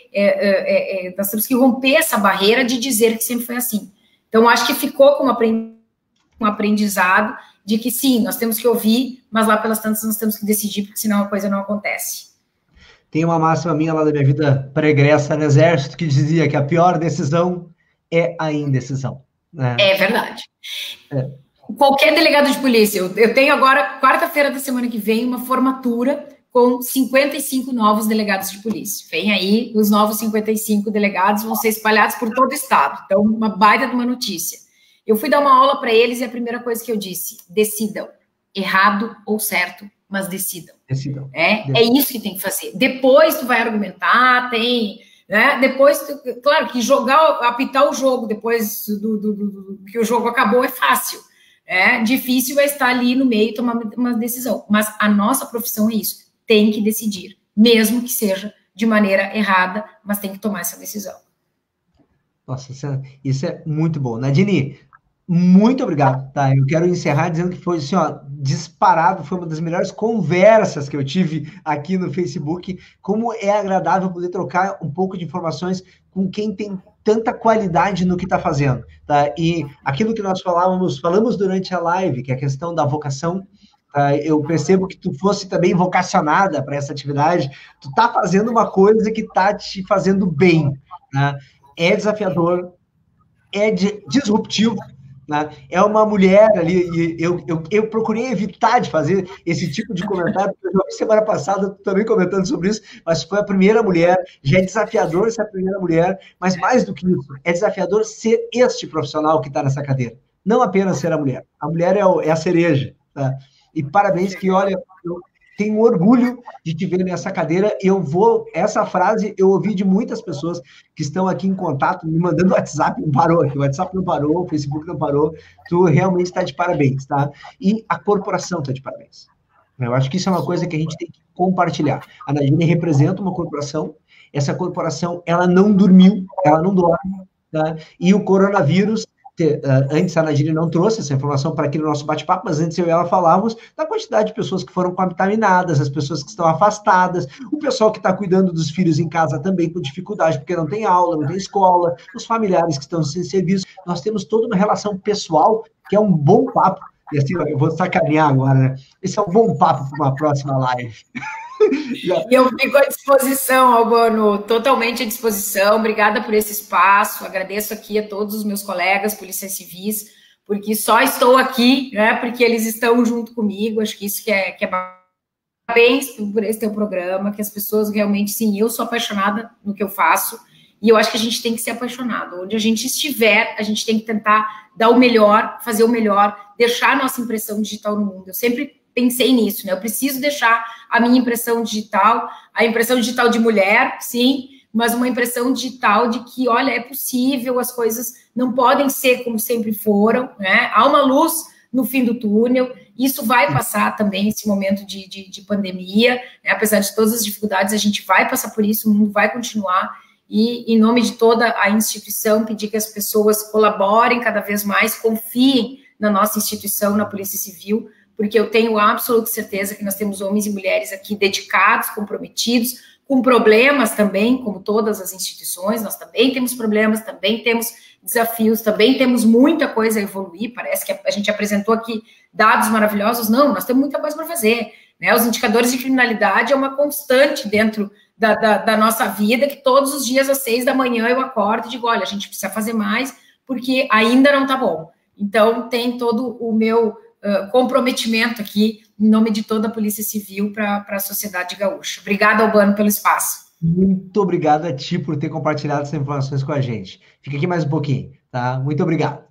essa barreira de dizer que sempre foi assim. Então, acho que ficou com um aprendizado de que sim, nós temos que ouvir, mas lá pelas tantas nós temos que decidir, porque senão a coisa não acontece. Tem uma máxima minha lá da minha vida pregressa no Exército que dizia que a pior decisão é a indecisão. Né? É verdade. Qualquer delegado de polícia, eu tenho agora, quarta-feira da semana que vem, uma formatura com 55 novos delegados de polícia. Vem aí, os novos 55 delegados vão ser espalhados por todo o estado. Então, uma baita de uma notícia. Eu fui dar uma aula para eles e a primeira coisa que eu disse, decidam, errado ou certo, mas decidam. Decidam. É isso que tem que fazer. Depois tu vai argumentar, né? Depois, claro que apitar o jogo depois do que o jogo acabou é fácil. Difícil é estar ali no meio e tomar uma decisão. Mas a nossa profissão é isso. Tem que decidir, mesmo que seja de maneira errada, mas tem que tomar essa decisão. Nossa, isso é muito bom. Nadine, muito obrigado, tá? Eu quero encerrar dizendo que foi assim, ó, disparado, foi uma das melhores conversas que eu tive aqui no Facebook. Como é agradável poder trocar um pouco de informações com quem tem tanta qualidade no que está fazendo, tá? E aquilo que nós falamos durante a live, que é a questão da vocação, tá? Eu percebo que tu fosse também vocacionada para essa atividade, tu tá fazendo uma coisa que tá te fazendo bem, né? É desafiador, é disruptivo, né? É uma mulher ali, e eu procurei evitar de fazer esse tipo de comentário, porque eu já vi semana passada também comentando sobre isso, mas foi a primeira mulher, já é desafiador ser a primeira mulher, mas mais do que isso, é desafiador ser este profissional que está nessa cadeira, não apenas ser a mulher é a cereja, tá? E parabéns que, olha, eu tenho orgulho de te ver nessa cadeira. Essa frase eu ouvi de muitas pessoas que estão aqui em contato, me mandando WhatsApp, não parou aqui, o WhatsApp não parou, o Facebook não parou, tu realmente está de parabéns, tá? E a corporação está de parabéns. Eu acho que isso é uma coisa que a gente tem que compartilhar. A Nadine representa uma corporação, essa corporação, ela não dormiu, ela não dorme, tá? E o coronavírus, antes a Nadine não trouxe essa informação para aqui no nosso bate-papo, mas antes eu e ela falávamos da quantidade de pessoas que foram contaminadas, as pessoas que estão afastadas, o pessoal que está cuidando dos filhos em casa também com dificuldade, porque não tem aula, não tem escola, os familiares que estão sem serviço. Nós temos toda uma relação pessoal que é um bom papo. E assim, eu vou sacanear agora, né? Esse é um bom papo para uma próxima live. E eu fico à disposição, Albano, totalmente à disposição. Obrigada por esse espaço. Agradeço aqui a todos os meus colegas policiais civis, porque só estou aqui, né? Porque eles estão junto comigo. Acho que isso que é parabéns por esse teu programa, que as pessoas realmente, sim, eu sou apaixonada no que eu faço, e eu acho que a gente tem que ser apaixonado. Onde a gente estiver, a gente tem que tentar dar o melhor, fazer o melhor, deixar a nossa impressão digital no mundo. Eu sempre pensei nisso, né? Eu preciso deixar a minha impressão digital, a impressão digital de mulher, sim, mas uma impressão digital de que, olha, é possível, as coisas não podem ser como sempre foram, né? Há uma luz no fim do túnel, isso vai passar também, esse momento de pandemia, né? Apesar de todas as dificuldades, a gente vai passar por isso, o mundo vai continuar, e em nome de toda a instituição, pedir que as pessoas colaborem cada vez mais, confiem na nossa instituição, na Polícia Civil, porque eu tenho absoluta certeza que nós temos homens e mulheres aqui dedicados, comprometidos, com problemas também, como todas as instituições, nós também temos problemas, também temos desafios, também temos muita coisa a evoluir, parece que a gente apresentou aqui dados maravilhosos, não, nós temos muita coisa para fazer, né? Os indicadores de criminalidade é uma constante dentro da nossa vida, que todos os dias às 6 da manhã eu acordo e digo, olha, a gente precisa fazer mais, porque ainda não está bom. Então, tem todo o meu comprometimento aqui, em nome de toda a Polícia Civil, para a sociedade gaúcha. Obrigada, Albano, pelo espaço. Muito obrigado a ti por ter compartilhado essas informações com a gente. Fica aqui mais um pouquinho, tá? Muito obrigado.